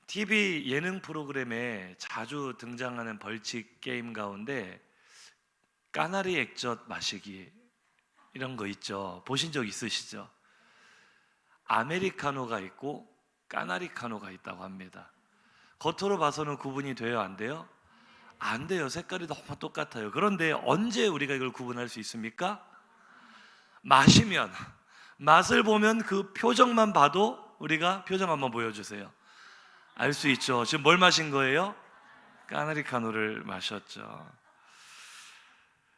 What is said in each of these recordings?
TV 예능 프로그램에 자주 등장하는 벌칙 게임 가운데 까나리 액젓 마시기 이런 거 있죠. 보신 적 있으시죠? 아메리카노가 있고 까나리카노가 있다고 합니다. 겉으로 봐서는 구분이 돼요, 안 돼요? 안 돼요. 색깔이 너무 똑같아요. 그런데 언제 우리가 이걸 구분할 수 있습니까? 마시면, 맛을 보면 그 표정만 봐도 우리가 표정 한번 보여주세요. 알 수 있죠. 지금 뭘 마신 거예요? 까나리카노를 마셨죠.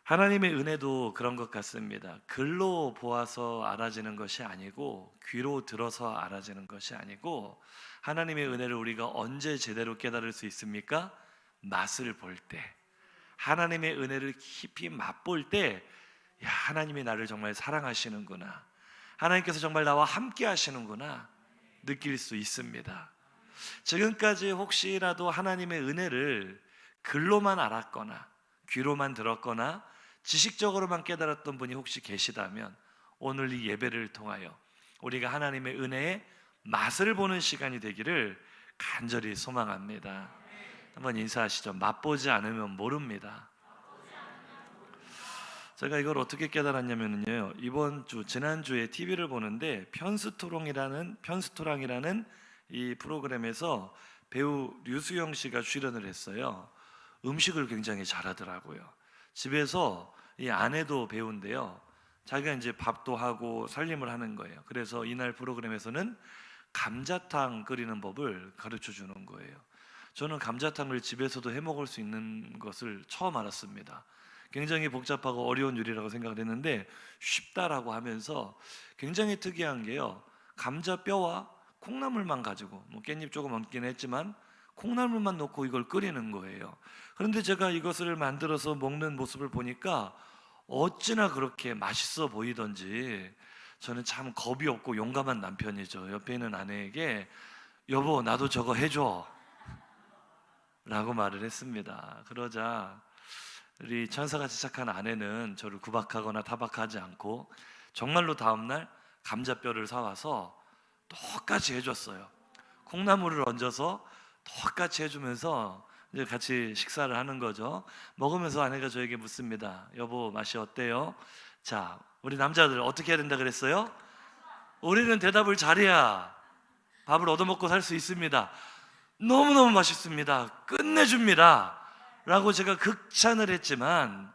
하나님의 은혜도 그런 것 같습니다. 글로 보아서 알아지는 것이 아니고 귀로 들어서 알아지는 것이 아니고, 하나님의 은혜를 우리가 언제 제대로 깨달을 수 있습니까? 맛을 볼 때, 하나님의 은혜를 깊이 맛볼 때, 야, 하나님이 나를 정말 사랑하시는구나, 하나님께서 정말 나와 함께 하시는구나 느낄 수 있습니다. 지금까지 혹시라도 하나님의 은혜를 글로만 알았거나 귀로만 들었거나 지식적으로만 깨달았던 분이 혹시 계시다면, 오늘 이 예배를 통하여 우리가 하나님의 은혜의 맛을 보는 시간이 되기를 간절히 소망합니다. 한번 인사하시죠. 맛보지 않으면 모릅니다. 제가 이걸 어떻게 깨달았냐면요, 이번 주 지난주에 TV를 보는데 편스토랑이라는 이 프로그램에서 배우 류수영 씨가 출연을 했어요. 음식을 굉장히 잘하더라고요. 집에서 이 아내도 배우인데요, 자기가 이제 밥도 하고 살림을 하는 거예요. 그래서 이날 프로그램에서는 감자탕 끓이는 법을 가르쳐 주는 거예요. 저는 감자탕을 집에서도 해 먹을 수 있는 것을 처음 알았습니다. 굉장히 복잡하고 어려운 요리라고 생각을 했는데 쉽다라고 하면서, 굉장히 특이한 게요, 감자뼈와 콩나물만 가지고, 뭐 깻잎 조금 얹긴 했지만 콩나물만 넣고 이걸 끓이는 거예요. 그런데 제가 이것을 만들어서 먹는 모습을 보니까 어찌나 그렇게 맛있어 보이던지, 저는 참 겁이 없고 용감한 남편이죠. 옆에 있는 아내에게 여보, 나도 저거 해줘 라고 말을 했습니다. 그러자 우리 천사같이 착한 아내는 저를 구박하거나 타박하지 않고 정말로 다음날 감자뼈를 사와서 똑같이 해줬어요. 콩나물을 얹어서 똑같이 해주면서 이제 같이 식사를 하는 거죠. 먹으면서 아내가 저에게 묻습니다. 여보, 맛이 어때요? 자, 우리 남자들 어떻게 해야 된다 그랬어요? 우리는 대답을 잘해야 밥을 얻어먹고 살 수 있습니다. 너무너무 맛있습니다. 끝내줍니다 라고 제가 극찬을 했지만,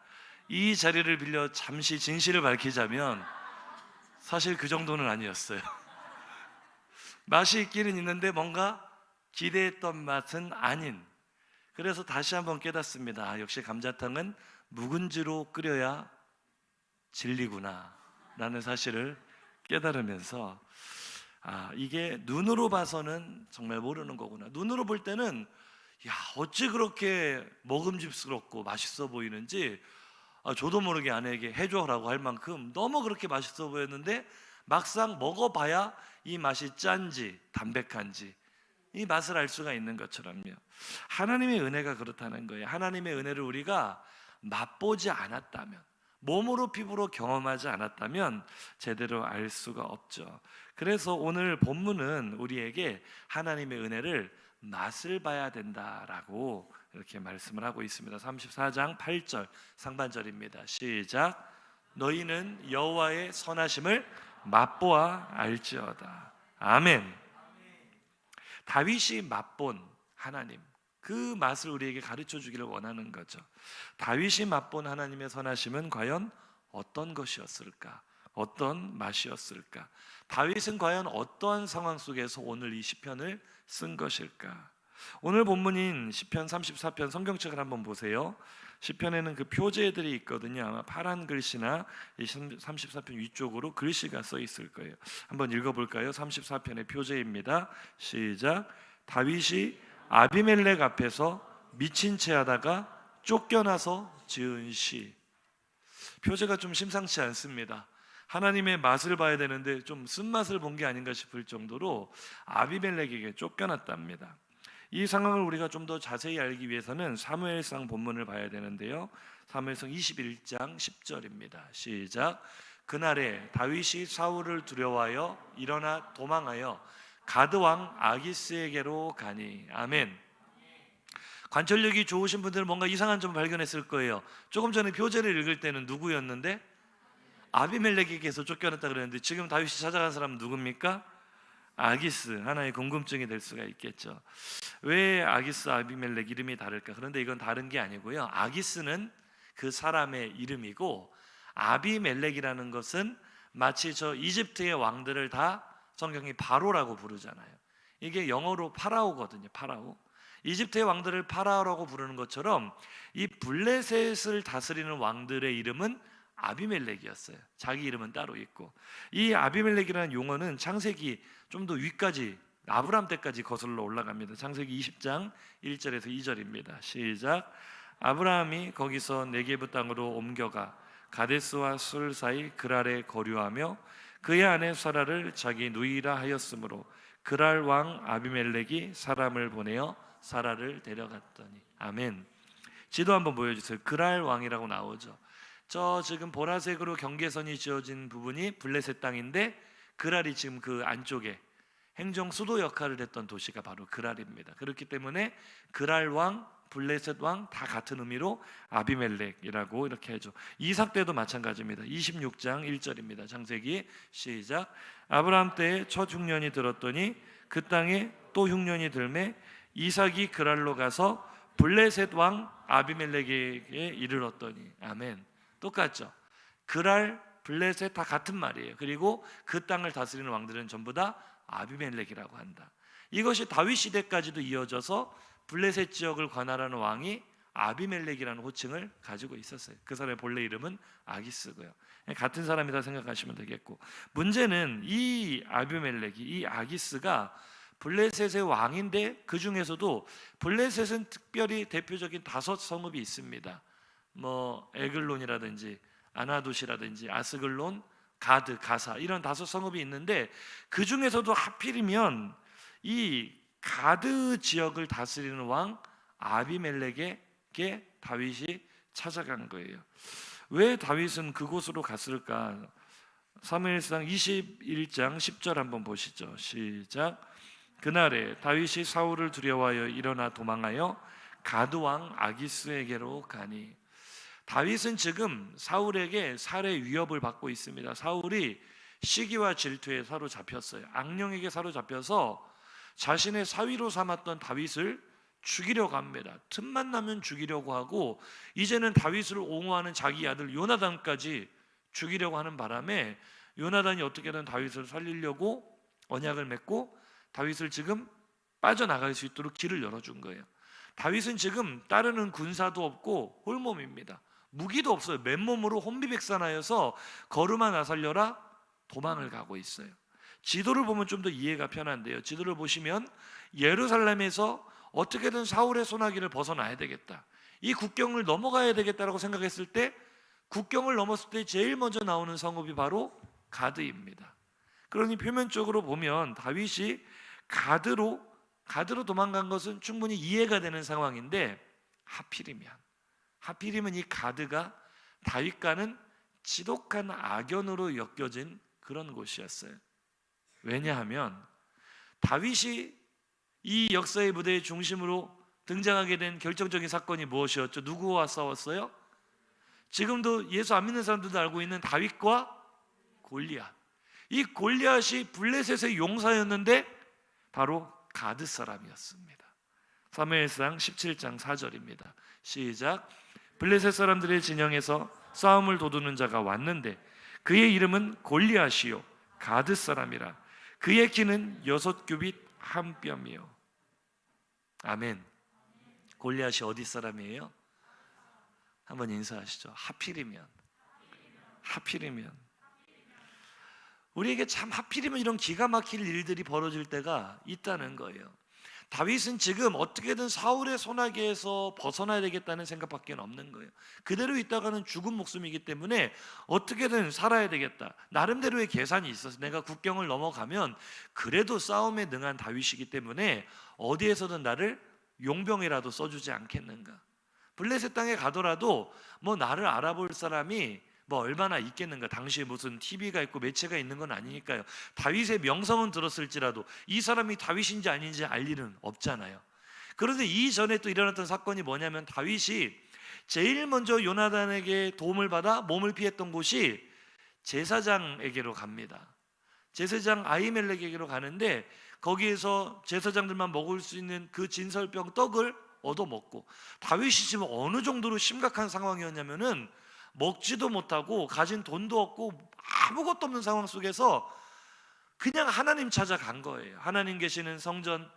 이 자리를 빌려 잠시 진실을 밝히자면 사실 그 정도는 아니었어요. 맛이 있기는 있는데 뭔가 기대했던 맛은 아닌, 그래서 다시 한번 깨닫습니다. 역시 감자탕은 묵은지로 끓여야 진리구나 라는 사실을 깨달으면서, 이게 눈으로 봐서는 정말 모르는 거구나. 눈으로 볼 때는 야, 어찌 그렇게 먹음직스럽고 맛있어 보이는지, 저도 모르게 아내에게 해줘라고 할 만큼 너무 그렇게 맛있어 보였는데, 막상 먹어봐야 이 맛이 짠지 담백한지 이 맛을 알 수가 있는 것처럼요, 하나님의 은혜가 그렇다는 거예요. 하나님의 은혜를 우리가 맛보지 않았다면, 몸으로 피부로 경험하지 않았다면 제대로 알 수가 없죠. 그래서 오늘 본문은 우리에게 하나님의 은혜를 맛을 봐야 된다라고 이렇게 말씀을 하고 있습니다. 34장 8절 상반절입니다. 시작. 너희는 여호와의 선하심을 맛보아 알지어다. 아멘. 다윗이 맛본 하나님, 그 맛을 우리에게 가르쳐 주기를 원하는 거죠. 다윗이 맛본 하나님의 선하심은 과연 어떤 것이었을까? 어떤 맛이었을까? 다윗은 과연 어떠한 상황 속에서 오늘 이 시편을 쓴 것일까? 오늘 본문인 시편 34편 성경책을 한번 보세요. 시편에는 그 표제들이 있거든요. 아마 파란 글씨나 이 34편 위쪽으로 글씨가 써 있을 거예요. 한번 읽어볼까요? 34편의 표제입니다. 시작. 다윗이 아비멜렉 앞에서 미친 채 하다가 쫓겨나서 지은 시. 표제가 좀 심상치 않습니다. 하나님의 맛을 봐야 되는데 좀 쓴맛을 본 게 아닌가 싶을 정도로 아비멜렉에게 쫓겨났답니다. 이 상황을 우리가 좀 더 자세히 알기 위해서는 사무엘상 본문을 봐야 되는데요, 사무엘상 21장 10절입니다. 시작. 그날에 다윗이 사울을 두려워하여 일어나 도망하여 가드 왕 아기스에게로 가니. 아멘. 관찰력이 좋으신 분들은 뭔가 이상한 점 발견했을 거예요. 조금 전에 표제를 읽을 때는 누구였는데? 아비멜렉에게서 쫓겨났다 그랬는데 지금 다윗이 찾아간 사람은 누굽니까? 아기스. 하나의 궁금증이 될 수가 있겠죠. 왜 아기스, 아비멜렉 이름이 다를까? 그런데 이건 다른 게 아니고요. 아기스는 그 사람의 이름이고 아비멜렉이라는 것은 마치 저 이집트의 왕들을 다 성경이 바로라고 부르잖아요. 이게 영어로 파라오거든요. 파라오. 이집트의 왕들을 파라오라고 부르는 것처럼 이 블레셋을 다스리는 왕들의 이름은 아비멜렉이었어요. 자기 이름은 따로 있고, 이 아비멜렉이라는 용어는 창세기 좀 더 위까지 아브람 때까지 거슬러 올라갑니다. 창세기 20장 1절에서 2절입니다. 시작. 아브라함이 거기서 네게브 땅으로 옮겨가 가데스와 술 사이 그랄에 거류하며 그의 아내 사라를 자기 누이라 하였으므로 그랄 왕 아비멜렉이 사람을 보내어 사라를 데려갔더니. 아멘. 지도 한번 보여주세요. 그랄 왕이라고 나오죠. 저 지금 보라색으로 경계선이 지어진 부분이 블레셋 땅인데 그랄이 지금 그 안쪽에 행정 수도 역할을 했던 도시가 바로 그랄입니다. 그렇기 때문에 그랄 왕, 블레셋 왕 다 같은 의미로 아비멜렉이라고 이렇게 하죠. 이삭 때도 마찬가지입니다. 26장 1절입니다. 창세기 시작. 아브라함 때에 첫 흉년이 들었더니 그 땅에 또 흉년이 들매 이삭이 그랄로 가서 블레셋 왕 아비멜렉에게 이르렀더니. 아멘. 똑같죠. 그랄, 블레셋 다 같은 말이에요. 그리고 그 땅을 다스리는 왕들은 전부 다 아비멜렉이라고 한다. 이것이 다윗 시대까지도 이어져서 블레셋 지역을 관할하는 왕이 아비멜렉이라는 호칭을 가지고 있었어요. 그 사람의 본래 이름은 아기스고요. 같은 사람이다 생각하시면 되겠고, 문제는 이 아비멜렉이, 이 아기스가 블레셋의 왕인데 그 중에서도 블레셋은 특별히 대표적인 5 성읍이 있습니다. 뭐 에글론이라든지 아나돗이라든지 아스글론, 가드, 가사 이런 5 성읍이 있는데 그 중에서도 하필이면 이 가드 지역을 다스리는 왕 아비멜렉에게 다윗이 찾아간 거예요. 왜 다윗은 그곳으로 갔을까? 사무엘상 21장 10절 한번 보시죠. 시작. 그날에 다윗이 사울을 두려워하여 일어나 도망하여 가드 왕 아기스에게로 가니. 다윗은 지금 사울에게 살해 위협을 받고 있습니다. 사울이 시기와 질투에 사로잡혔어요. 악령에게 사로잡혀서 자신의 사위로 삼았던 다윗을 죽이려고 합니다. 틈만 나면 죽이려고 하고 이제는 다윗을 옹호하는 자기 아들 요나단까지 죽이려고 하는 바람에 요나단이 어떻게든 다윗을 살리려고 언약을 맺고 다윗을 지금 빠져나갈 수 있도록 길을 열어준 거예요. 다윗은 지금 따르는 군사도 없고 홀몸입니다. 무기도 없어요. 맨몸으로 혼비백산하여서 걸음아 나 살려라 도망을 가고 있어요. 지도를 보면 좀 더 이해가 편한데요. 지도를 보시면 예루살렘에서 어떻게든 사울의 손아귀를 벗어나야 되겠다, 이 국경을 넘어가야 되겠다라고 생각했을 때 국경을 넘었을 때 제일 먼저 나오는 성읍이 바로 가드입니다. 그러니 표면적으로 보면 다윗이 가드로 도망간 것은 충분히 이해가 되는 상황인데 하필이면 이 가드가 다윗과는 지독한 악연으로 엮여진 그런 곳이었어요. 왜냐하면 다윗이 이 역사의 무대의 중심으로 등장하게 된 결정적인 사건이 무엇이었죠? 누구와 싸웠어요? 지금도 예수 안 믿는 사람들도 알고 있는 다윗과 골리앗. 이 골리앗이 블레셋의 용사였는데 바로 가드 사람이었습니다. 사무엘상 17장 4절입니다. 시작. 블레셋 사람들의 진영에서 싸움을 도두는 자가 왔는데 그의 이름은 골리앗이요 가드 사람이라. 그의 키는 6규빗 1뼘이요. 아멘. 골리앗이 어디 사람이에요? 한번 인사하시죠. 하필이면 우리에게 참 하필이면 이런 기가 막힐 일들이 벌어질 때가 있다는 거예요. 다윗은 지금 어떻게든 사울의 손아귀에서 벗어나야 되겠다는 생각밖에 없는 거예요. 그대로 있다가는 죽은 목숨이기 때문에 어떻게든 살아야 되겠다, 나름대로의 계산이 있어서 내가 국경을 넘어가면 그래도 싸움에 능한 다윗이기 때문에 어디에서든 나를 용병이라도 써주지 않겠는가. 블레셋 땅에 가더라도 뭐 나를 알아볼 사람이 뭐 얼마나 있겠는가. 당시에 무슨 TV가 있고 매체가 있는 건 아니니까요. 다윗의 명성은 들었을지라도 이 사람이 다윗인지 아닌지 알 일은 없잖아요. 그런데 이전에 또 일어났던 사건이 뭐냐면, 다윗이 제일 먼저 요나단에게 도움을 받아 몸을 피했던 곳이 제사장에게로 갑니다. 제사장 아히멜렉에게로 가는데, 거기에서 제사장들만 먹을 수 있는 그 진설병 떡을 얻어먹고, 다윗이 지금 어느 정도로 심각한 상황이었냐면은 먹지도 못하고 가진 돈도 없고 아무것도 없는 상황 속에서 그냥 하나님 찾아간 거예요. 하나님 계시는 성전,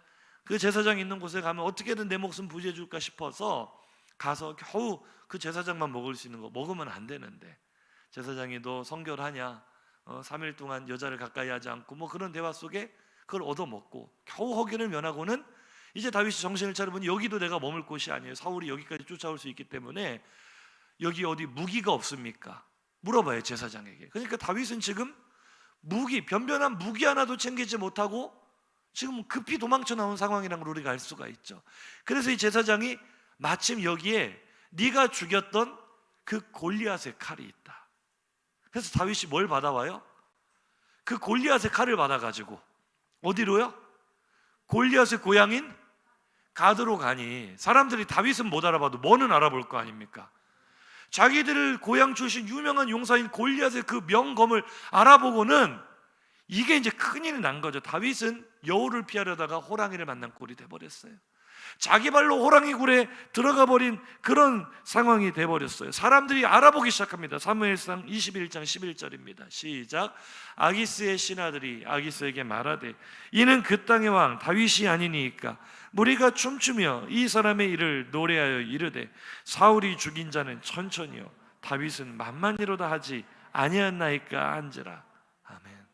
그 제사장 있는 곳에 가면 어떻게든 내 목숨 부지해 줄까 싶어서 가서 겨우 그 제사장만 먹을 수 있는 거, 먹으면 안 되는데 제사장이 너 성결하냐, 3일 동안 여자를 가까이 하지 않고 뭐 그런 대화 속에 그걸 얻어먹고 겨우 허기를 면하고는, 이제 다윗이 정신을 차려보니 여기도 내가 머물 곳이 아니에요. 사울이 여기까지 쫓아올 수 있기 때문에 여기 어디 무기가 없습니까? 물어봐요, 제사장에게. 그러니까 다윗은 지금 무기, 변변한 무기 하나도 챙기지 못하고 지금 급히 도망쳐 나온 상황이라는 걸 우리가 알 수가 있죠. 그래서 이 제사장이 마침 여기에 네가 죽였던 그 골리앗의 칼이 있다. 그래서 다윗이 뭘 받아와요? 그 골리앗의 칼을 받아가지고 어디로요? 골리앗의 고향인 가드로 가니, 사람들이 다윗은 못 알아봐도 뭐는 알아볼 거 아닙니까? 자기들 고향 출신 유명한 용사인 골리앗의 그 명검을 알아보고는 이게 이제 큰일이 난 거죠. 다윗은 여우를 피하려다가 호랑이를 만난 꼴이 돼버렸어요. 자기 발로 호랑이 굴에 들어가 버린 그런 상황이 돼버렸어요. 사람들이 알아보기 시작합니다. 사무엘상 21장 11절입니다. 시작. 아기스의 신하들이 아기스에게 말하되 이는 그 땅의 왕 다윗이 아니니까 무리가 춤추며 이 사람의 일을 노래하여 이르되 사울이 죽인 자는 천천히요 다윗은 만만이로다 하지 아니었나이까 한지라. 아멘.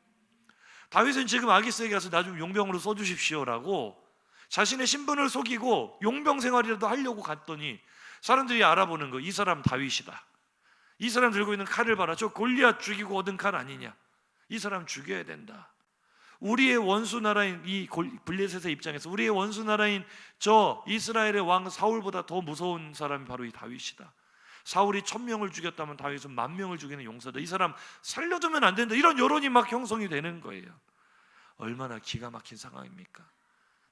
다윗은 지금 아기스에게 가서 나 좀 용병으로 써주십시오라고 자신의 신분을 속이고 용병 생활이라도 하려고 갔더니 사람들이 알아보는 거, 이 사람 다윗이다. 이 사람 들고 있는 칼을 봐라. 저 골리앗 죽이고 얻은 칼 아니냐. 이 사람 죽여야 된다. 우리의 원수 나라인 이 블레셋의 입장에서 우리의 원수 나라인 저 이스라엘의 왕 사울보다 더 무서운 사람이 바로 이 다윗이다. 사울이 1000명을 죽였다면 다윗은 10,000명을 죽이는 용사다. 이 사람 살려두면 안 된다. 이런 여론이 막 형성이 되는 거예요. 얼마나 기가 막힌 상황입니까?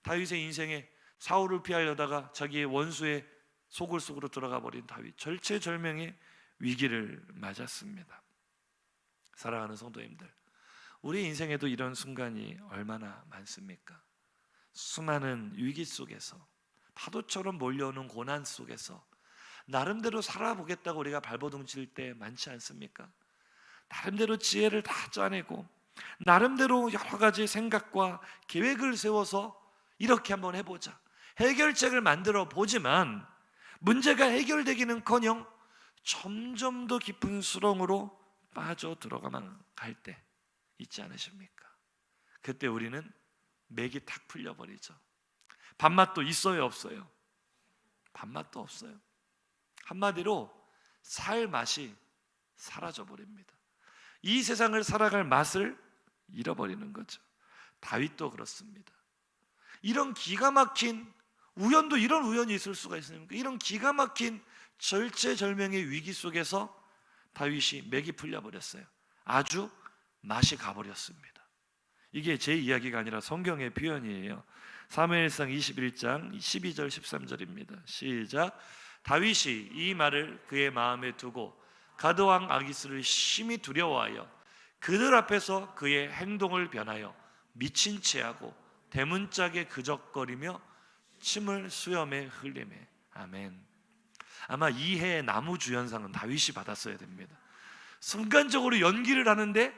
다윗의 인생에 사울을 피하려다가 자기의 원수의 속을 속으로 들어가 버린 다윗, 절체절명의 위기를 맞았습니다. 사랑하는 성도님들, 우리 인생에도 이런 순간이 얼마나 많습니까? 수많은 위기 속에서, 파도처럼 몰려오는 고난 속에서 나름대로 살아보겠다고 우리가 발버둥 칠 때 많지 않습니까? 나름대로 지혜를 다 짜내고 나름대로 여러 가지 생각과 계획을 세워서 이렇게 한번 해보자, 해결책을 만들어 보지만 문제가 해결되기는커녕 점점 더 깊은 수렁으로 빠져 들어가만 갈 때 있지 않으십니까? 그때 우리는 맥이 탁 풀려버리죠. 밥맛도 있어요, 없어요? 밥맛도 없어요. 한마디로 살 맛이 사라져버립니다. 이 세상을 살아갈 맛을 잃어버리는 거죠. 다윗도 그렇습니다. 이런 기가 막힌 우연도, 이런 우연이 있을 수가 있습니까? 이런 기가 막힌 절체절명의 위기 속에서 다윗이 맥이 풀려버렸어요. 아주 맛이 가버렸습니다. 이게 제 이야기가 아니라 성경의 표현이에요. 사무엘상 21장 12절 13절입니다. 시작. 다윗이 이 말을 그의 마음에 두고 가드왕 아기스를 심히 두려워하여 그들 앞에서 그의 행동을 변하여 미친 체하고 대문짝에 그적거리며 침을 수염에 흘리매. 아멘. 아마 이 해의 나무주연상은 다윗이 받았어야 됩니다. 순간적으로 연기를 하는데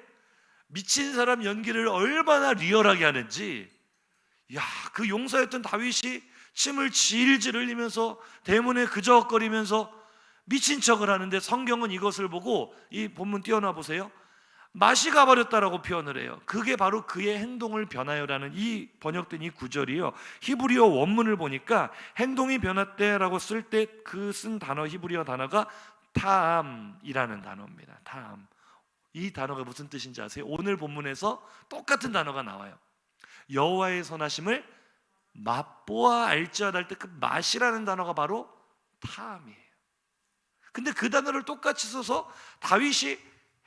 미친 사람 연기를 얼마나 리얼하게 하는지, 그 용사였던 다윗이 침을 질질 흘리면서 대문에 그적거리면서 미친 척을 하는데, 성경은 이것을 보고 이 본문 띄워놔 보세요. 맛이 가버렸다라고 표현을 해요. 그게 바로 그의 행동을 변하여라는 이 번역된 이 구절이요, 히브리어 원문을 보니까 행동이 변했대라고 쓸 때 그 쓴 단어, 히브리어 단어가 타암이라는 단어입니다. 타암. 이 단어가 무슨 뜻인지 아세요? 오늘 본문에서 똑같은 단어가 나와요. 여호와의 선하심을 맛보아 알지어다 할 때 그 맛이라는 단어가 바로 타암이에요. 근데 그 단어를 똑같이 써서 다윗이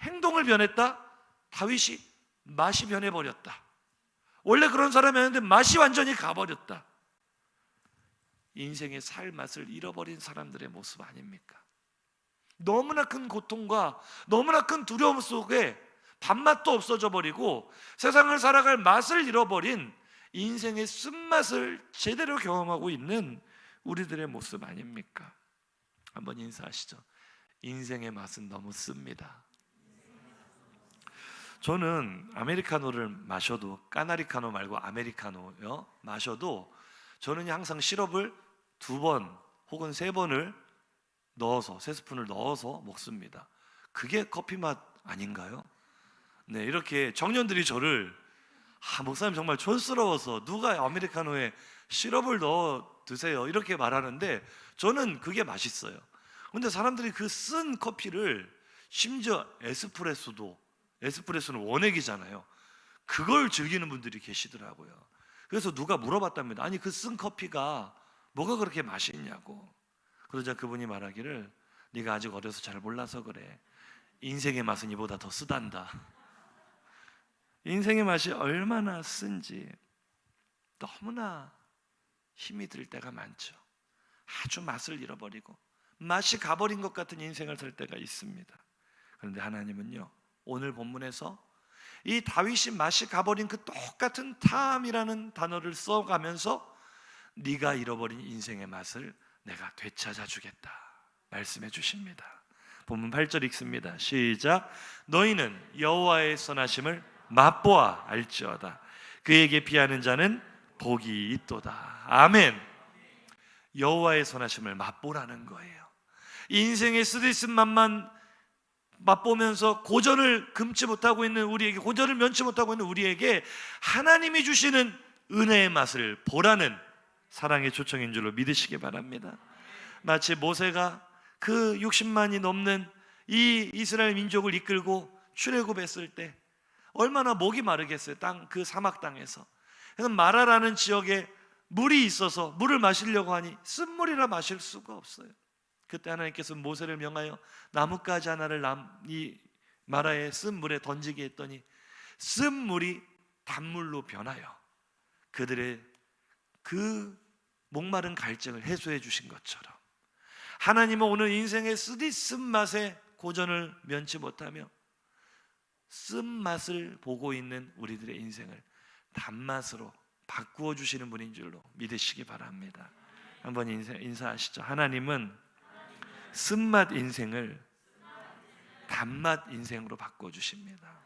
행동을 변했다, 다윗이 맛이 변해버렸다. 원래 그런 사람이었는데 맛이 완전히 가버렸다. 인생의 살 맛을 잃어버린 사람들의 모습 아닙니까? 너무나 큰 고통과 너무나 큰 두려움 속에 밥맛도 없어져 버리고 세상을 살아갈 맛을 잃어버린 인생의 쓴맛을 제대로 경험하고 있는 우리들의 모습 아닙니까? 한번 인사하시죠. 인생의 맛은 너무 씁니다. 저는 아메리카노를 마셔도, 까나리카노 말고 아메리카노요, 마셔도 저는 항상 시럽을 2번 혹은 3번을 넣어서, 3스푼을 넣어서 먹습니다. 그게 커피 맛 아닌가요? 네, 이렇게 청년들이 저를 목사님 정말 촌스러워서 누가 아메리카노에 시럽을 넣어 드세요 이렇게 말하는데 저는 그게 맛있어요. 근데 사람들이 그 쓴 커피를, 심지어 에스프레소는 원액이잖아요. 그걸 즐기는 분들이 계시더라고요. 그래서 누가 물어봤답니다. 아니 그 쓴 커피가 뭐가 그렇게 맛있냐고. 그러자 그분이 말하기를, 네가 아직 어려서 잘 몰라서 그래. 인생의 맛은 이보다 더 쓰단다. 인생의 맛이 얼마나 쓴지 너무나 힘이 들 때가 많죠. 아주 맛을 잃어버리고 맛이 가버린 것 같은 인생을 살 때가 있습니다. 그런데 하나님은요, 오늘 본문에서 이 다윗이 맛이 가버린 그 똑같은 탐이라는 단어를 써가면서 네가 잃어버린 인생의 맛을 내가 되찾아 주겠다 말씀해 주십니다. 본문 8절 읽습니다. 시작. 너희는 여호와의 선하심을 맛보아 알지어다. 그에게 피하는 자는 복이 있도다. 아멘. 여호와의 선하심을 맛보라는 거예요. 인생의 쓰디쓴 맛만 맛보면서 고전을 금치 못하고 있는 우리에게, 고전을 면치 못하고 있는 우리에게 하나님이 주시는 은혜의 맛을 보라는 사랑의 초청인 줄로 믿으시기 바랍니다. 마치 모세가 그 60만이 넘는 이 이스라엘 민족을 이끌고 출애굽했을 때 얼마나 목이 마르겠어요. 그 사막 땅에서. 그래서 마라라는 지역에 물이 있어서 물을 마시려고 하니 쓴물이라 마실 수가 없어요. 그때 하나님께서 모세를 명하여 나뭇가지 하나를 이 마라의 쓴 물에 던지게 했더니 쓴 물이 단물로 변하여 그들의 그 목마른 갈증을 해소해 주신 것처럼, 하나님은 오늘 인생의 쓰디쓴 맛의 고전을 면치 못하며 쓴맛을 보고 있는 우리들의 인생을 단맛으로 바꾸어 주시는 분인 줄로 믿으시기 바랍니다. 한번 인사하시죠. 하나님은 쓴맛 인생을 단맛 인생으로 바꿔주십니다.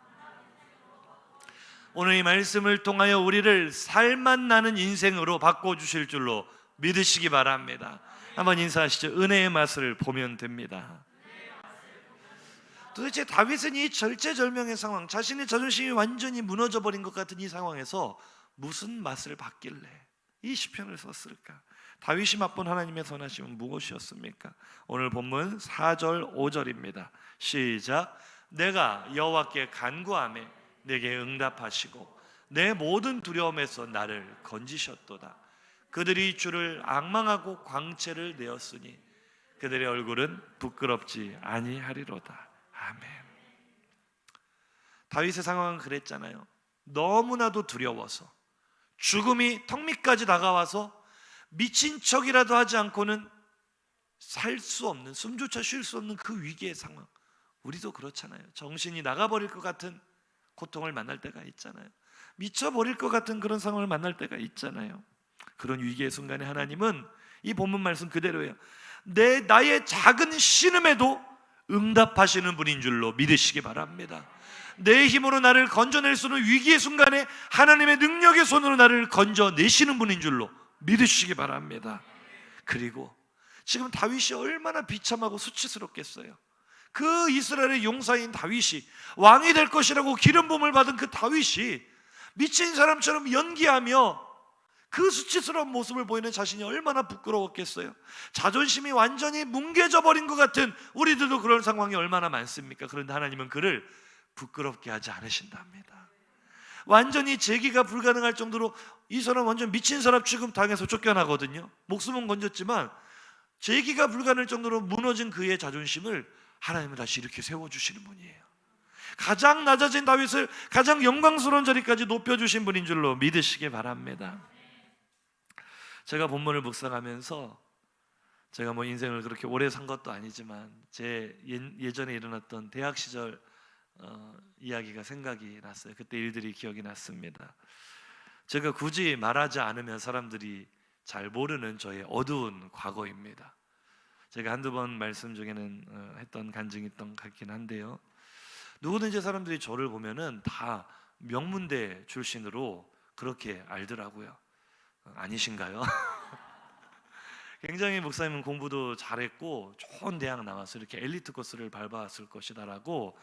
오늘 이 말씀을 통하여 우리를 살맛 나는 인생으로 바꿔주실 줄로 믿으시기 바랍니다. 한번 인사하시죠. 은혜의 맛을 보면 됩니다. 도대체 다윗은 이 절체절명의 상황, 자신의 자존심이 완전히 무너져버린 것 같은 이 상황에서 무슨 맛을 봤길래 이 시편을 썼을까? 다윗이 맛본 하나님의 선하심은 무엇이었습니까? 오늘 본문 4절 5절입니다. 시작. 내가 여호와께 간구하매 내게 응답하시고 내 모든 두려움에서 나를 건지셨도다. 그들이 주를 앙망하고 광채를 내었으니 그들의 얼굴은 부끄럽지 아니하리로다. 아멘. 다윗의 상황은 그랬잖아요. 너무나도 두려워서 죽음이 턱 밑까지 다가와서 미친 척이라도 하지 않고는 살 수 없는, 숨조차 쉴 수 없는 그 위기의 상황. 우리도 그렇잖아요. 정신이 나가버릴 것 같은 고통을 만날 때가 있잖아요. 미쳐버릴 것 같은 그런 상황을 만날 때가 있잖아요. 그런 위기의 순간에 하나님은 이 본문 말씀 그대로예요. 나의 작은 신음에도 응답하시는 분인 줄로 믿으시기 바랍니다. 내 힘으로 나를 건져낼 수 없는 위기의 순간에 하나님의 능력의 손으로 나를 건져내시는 분인 줄로 믿으시기 바랍니다. 그리고 지금 다윗이 얼마나 비참하고 수치스럽겠어요. 그 이스라엘의 용사인 다윗이, 왕이 될 것이라고 기름 부음을 받은 그 다윗이 미친 사람처럼 연기하며 그 수치스러운 모습을 보이는 자신이 얼마나 부끄러웠겠어요. 자존심이 완전히 뭉개져 버린 것 같은 우리들도 그런 상황이 얼마나 많습니까? 그런데 하나님은 그를 부끄럽게 하지 않으신답니다. 완전히 재기가 불가능할 정도로 이 사람 완전 미친 사람 취급 당해서 쫓겨나거든요. 목숨은 건졌지만 제기가 불가능할 정도로 무너진 그의 자존심을 하나님은 다시 이렇게 세워주시는 분이에요. 가장 낮아진 다윗을 가장 영광스러운 자리까지 높여주신 분인 줄로 믿으시기 바랍니다. 제가 본문을 묵상하면서 제가 뭐 인생을 그렇게 오래 산 것도 아니지만 제 예전에 일어났던 대학 시절 이야기가 생각이 났어요. 그때 일들이 기억이 났습니다. 제가 굳이 말하지 않으면 사람들이 잘 모르는 저의 어두운 과거입니다. 제가 한두 번 말씀 중에는 했던 간증이 있던 것 같긴 한데요, 누구든지 사람들이 저를 보면은 다 명문대 출신으로 그렇게 알더라고요. 아니신가요? 굉장히 목사님은 공부도 잘했고 좋은 대학 나와서 이렇게 엘리트 코스를 밟았을 것이다라고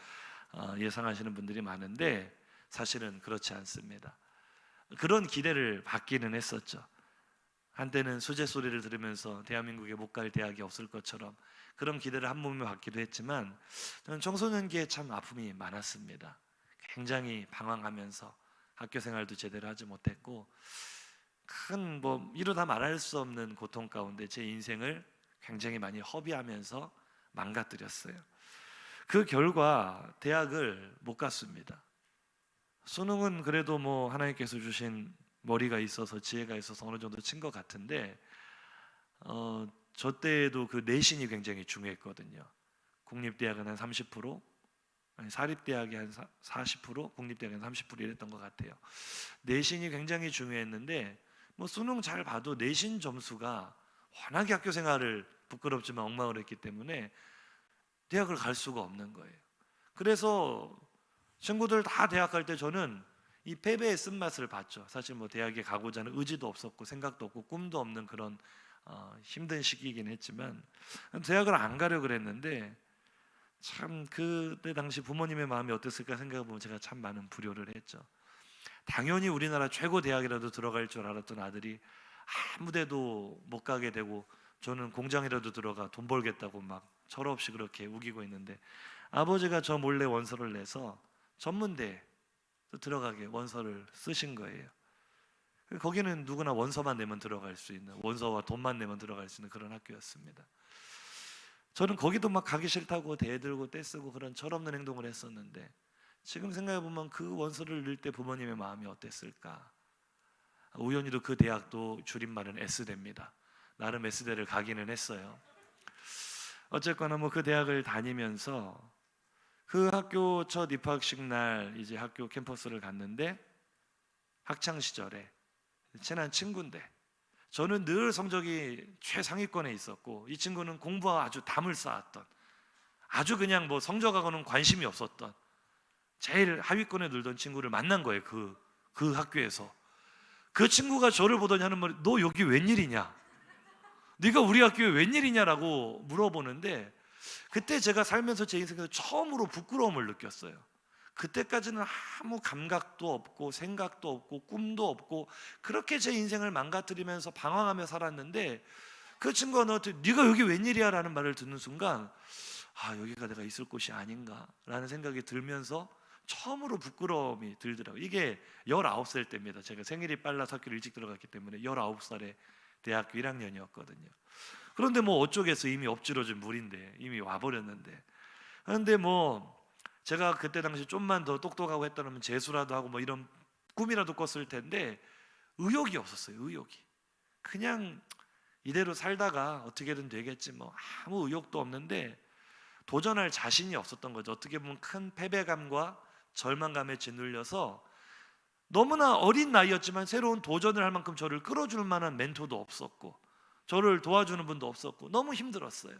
예상하시는 분들이 많은데 사실은 그렇지 않습니다. 그런 기대를 받기는 했었죠. 한때는 수제 소리를 들으면서 대한민국에 못 갈 대학이 없을 것처럼 그런 기대를 한 몸에 받기도 했지만, 저는 청소년기에 참 아픔이 많았습니다. 굉장히 방황하면서 학교 생활도 제대로 하지 못했고 큰 이루 다 말할 수 없는 고통 가운데 제 인생을 굉장히 많이 허비하면서 망가뜨렸어요. 그 결과 대학을 못 갔습니다. 수능은 그래도 하나님께서 주신 머리가 있어서 지혜가 있어서 어느 정도 친 것 같은데 저 때에도 그 내신이 굉장히 중요했거든요. 국립대학은 한 30%, 사립대학이 한 40%, 국립대학이 한 30% 이랬던 것 같아요. 내신이 굉장히 중요했는데 수능 잘 봐도 내신 점수가 워낙에 학교 생활을 부끄럽지만 엉망을 했기 때문에 대학을 갈 수가 없는 거예요. 그래서 친구들 다 대학 갈 때 저는 이 패배의 쓴맛을 봤죠. 사실 대학에 가고자 하는 의지도 없었고 생각도 없고 꿈도 없는 그런 힘든 시기이긴 했지만 대학을 안 가려고 그랬는데, 참 그때 당시 부모님의 마음이 어땠을까 생각해보면 제가 참 많은 불효를 했죠. 당연히 우리나라 최고 대학이라도 들어갈 줄 알았던 아들이 아무 데도 못 가게 되고, 저는 공장이라도 들어가 돈 벌겠다고 막 철없이 그렇게 우기고 있는데 아버지가 저 몰래 원서를 내서 전문대에 들어가게 원서를 쓰신 거예요. 거기는 누구나 원서만 내면 들어갈 수 있는, 원서와 돈만 내면 들어갈 수 있는 그런 학교였습니다. 저는 거기도 막 가기 싫다고 대들고 떼쓰고 그런 철없는 행동을 했었는데, 지금 생각해보면 그 원서를 넣을 때 부모님의 마음이 어땠을까. 우연히도 그 대학도 줄임말은 S대입니다. 나름 S대를 가기는 했어요. 어쨌거나 그 대학을 다니면서 그 학교 첫 입학식 날 이제 학교 캠퍼스를 갔는데, 학창 시절에 친한 친구인데 저는 늘 성적이 최상위권에 있었고 이 친구는 공부와 아주 담을 쌓았던, 아주 그냥 성적하고는 관심이 없었던 제일 하위권에 늘던 친구를 만난 거예요. 그 학교에서. 그 친구가 저를 보더니 하는 말이, 너 여기 웬일이냐? 네가 우리 학교에 웬일이냐라고 물어보는데, 그때 제가 살면서 제 인생에서 처음으로 부끄러움을 느꼈어요. 그때까지는 아무 감각도 없고 생각도 없고 꿈도 없고 그렇게 제 인생을 망가뜨리면서 방황하며 살았는데, 그 친구가 너한테 네가 여기 웬일이야? 라는 말을 듣는 순간 여기가 내가 있을 곳이 아닌가 라는 생각이 들면서 처음으로 부끄러움이 들더라고요. 이게 19살 때입니다. 제가 생일이 빨라서 학교를 일찍 들어갔기 때문에 19살에 대학교 1학년이었거든요. 그런데 어쩌겠어, 이미 엎질러진 물인데 이미 와버렸는데. 그런데 제가 그때 당시 좀만 더 똑똑하고 했더라면 재수라도 하고 이런 꿈이라도 꿨을 텐데 의욕이 없었어요. 의욕이. 그냥 이대로 살다가 어떻게든 되겠지 아무 의욕도 없는데 도전할 자신이 없었던 거죠. 어떻게 보면 큰 패배감과 절망감에 짓눌려서 너무나 어린 나이였지만 새로운 도전을 할 만큼 저를 끌어줄 만한 멘토도 없었고 저를 도와주는 분도 없었고 너무 힘들었어요.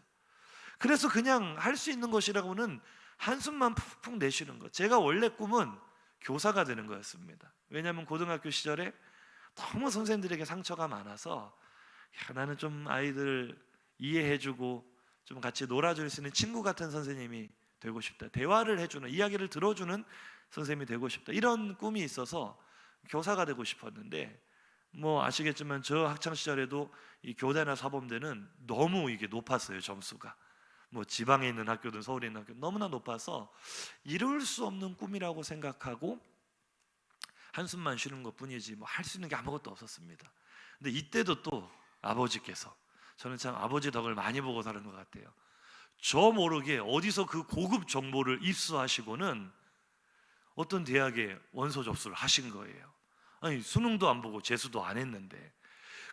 그래서 그냥 할 수 있는 것이라고는 한숨만 푹푹 내쉬는 것. 제가 원래 꿈은 교사가 되는 거였습니다. 왜냐하면 고등학교 시절에 너무 선생님들에게 상처가 많아서 나는 좀 아이들 이해해주고 좀 같이 놀아줄 수 있는 친구 같은 선생님이 되고 싶다. 대화를 해주는, 이야기를 들어주는 선생님이 되고 싶다. 이런 꿈이 있어서 교사가 되고 싶었는데 아시겠지만 저 학창 시절에도 이 교대나 사범대는 너무 이게 높았어요. 점수가 지방에 있는 학교든 서울에 있는 학교 너무나 높아서 이룰 수 없는 꿈이라고 생각하고 한숨만 쉬는 것뿐이지 할 수 있는 게 아무것도 없었습니다. 근데 이때도 또 아버지께서 저는 참 아버지 덕을 많이 보고 사는 것 같아요. 저 모르게 어디서 그 고급 정보를 입수하시고는 어떤 대학에 원서 접수를 하신 거예요. 아니, 수능도 안 보고 재수도 안 했는데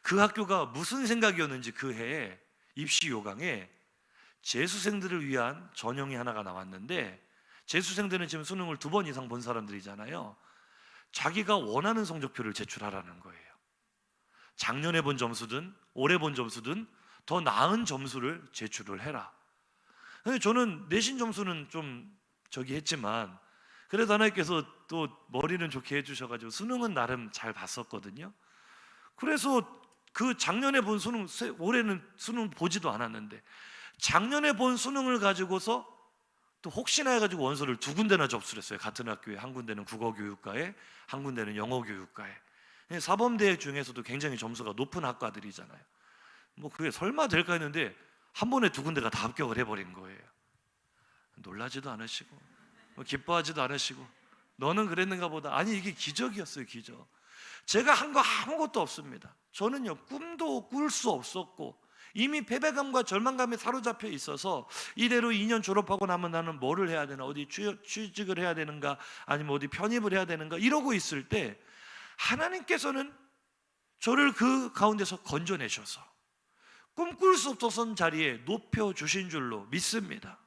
그 학교가 무슨 생각이었는지 그 해에 입시 요강에 재수생들을 위한 전형이 하나가 나왔는데, 재수생들은 지금 수능을 2번 이상 본 사람들이잖아요. 자기가 원하는 성적표를 제출하라는 거예요. 작년에 본 점수든 올해 본 점수든 더 나은 점수를 제출을 해라. 근데 저는 내신 점수는 좀 했지만 그래도 하나님께서 또 머리는 좋게 해주셔가지고 수능은 나름 잘 봤었거든요. 그래서 그 작년에 본 수능, 올해는 수능 보지도 않았는데 작년에 본 수능을 가지고서 또 혹시나 해가지고 원서를 2군데나 접수를 했어요. 같은 학교에, 한 군데는 국어교육과에, 한 군데는 영어교육과에. 사범대학 중에서도 굉장히 점수가 높은 학과들이잖아요. 뭐 그게 설마 될까 했는데 한 번에 2군데가 다 합격을 해버린 거예요. 놀라지도 않으시고 기뻐하지도 않으시고 너는 그랬는가 보다. 아니, 이게 기적이었어요. 기적. 제가 한 거 아무것도 없습니다. 저는요, 꿈도 꿀 수 없었고 이미 패배감과 절망감에 사로잡혀 있어서 이대로 2년 졸업하고 나면 나는 뭐를 해야 되나, 어디 취직을 해야 되는가, 아니면 어디 편입을 해야 되는가 이러고 있을 때 하나님께서는 저를 그 가운데서 건져내셔서 꿈꿀 수 없었던 자리에 높여주신 줄로 믿습니다.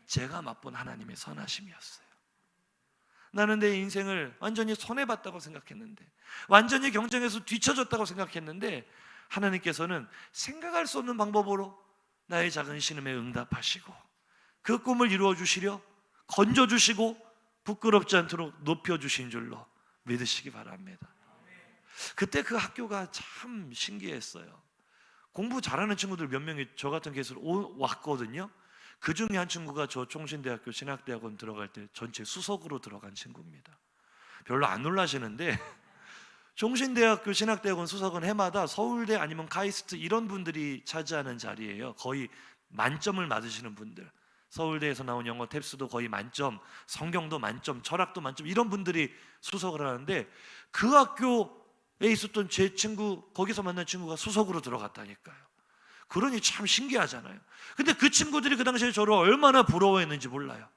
제가 맛본 하나님의 선하심이었어요. 나는 내 인생을 완전히 손해봤다고 생각했는데, 완전히 경쟁에서 뒤처졌다고 생각했는데 하나님께서는 생각할 수 없는 방법으로 나의 작은 신음에 응답하시고 그 꿈을 이루어주시려 건져주시고 부끄럽지 않도록 높여주신 줄로 믿으시기 바랍니다. 그때 그 학교가 참 신기했어요. 공부 잘하는 친구들 몇 명이 저 같은 케이스로 왔거든요. 그 중에 한 친구가 저 총신대학교 신학대학원 들어갈 때 전체 수석으로 들어간 친구입니다. 별로 안 놀라시는데 총신대학교 신학대학원 수석은 해마다 서울대 아니면 카이스트 이런 분들이 차지하는 자리예요. 거의 만점을 맞으시는 분들, 서울대에서 나온 영어 탭스도 거의 만점, 성경도 만점, 철학도 만점, 이런 분들이 수석을 하는데 그 학교에 있었던 제 친구, 거기서 만난 친구가 수석으로 들어갔다니까요. 그러니 참 신기하잖아요. 근데 그 친구들이 그 당시에 저를 얼마나 부러워했는지 몰라요.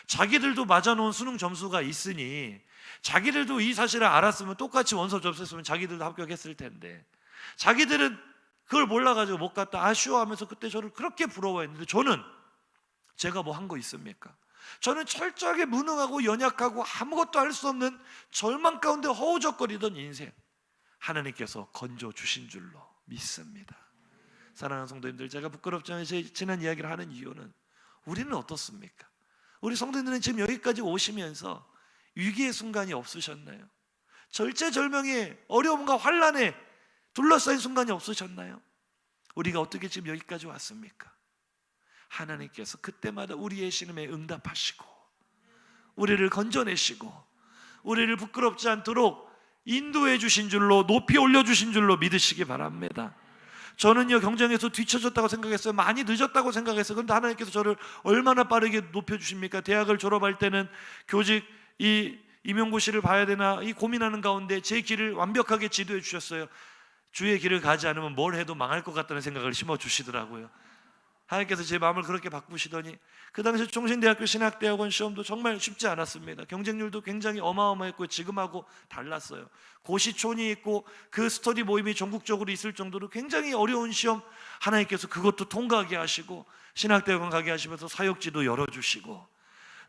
자기들도 맞아놓은 수능 점수가 있으니 자기들도 이 사실을 알았으면 똑같이 원서 접수했으면 자기들도 합격했을 텐데 자기들은 그걸 몰라가지고 못 갔다 아쉬워하면서 그때 저를 그렇게 부러워했는데 저는 제가 뭐 한 거 있습니까? 저는 철저하게 무능하고 연약하고 아무것도 할 수 없는 절망 가운데 허우적거리던 인생, 하나님께서 건져주신 줄로 믿습니다. 사랑하는 성도님들, 제가 부끄럽지 않게 지난 이야기를 하는 이유는 우리는 어떻습니까? 우리 성도님들은 지금 여기까지 오시면서 위기의 순간이 없으셨나요? 절체절명의 어려움과 환난에 둘러싸인 순간이 없으셨나요? 우리가 어떻게 지금 여기까지 왔습니까? 하나님께서 그때마다 우리의 신음에 응답하시고 우리를 건져내시고 우리를 부끄럽지 않도록 인도해 주신 줄로, 높이 올려주신 줄로 믿으시기 바랍니다. 저는요, 경쟁에서 뒤처졌다고 생각했어요. 많이 늦었다고 생각했어요. 그런데 하나님께서 저를 얼마나 빠르게 높여주십니까? 대학을 졸업할 때는 교직 이 임용고시를 봐야 되나 이 고민하는 가운데 제 길을 완벽하게 지도해 주셨어요. 주의 길을 가지 않으면 뭘 해도 망할 것 같다는 생각을 심어주시더라고요. 하나님께서 제 마음을 그렇게 바꾸시더니 그 당시 총신대학교 신학대학원 시험도 정말 쉽지 않았습니다. 경쟁률도 굉장히 어마어마했고 지금하고 달랐어요. 고시촌이 있고 그 스터디 모임이 전국적으로 있을 정도로 굉장히 어려운 시험, 하나님께서 그것도 통과하게 하시고 신학대학원 가게 하시면서 사역지도 열어주시고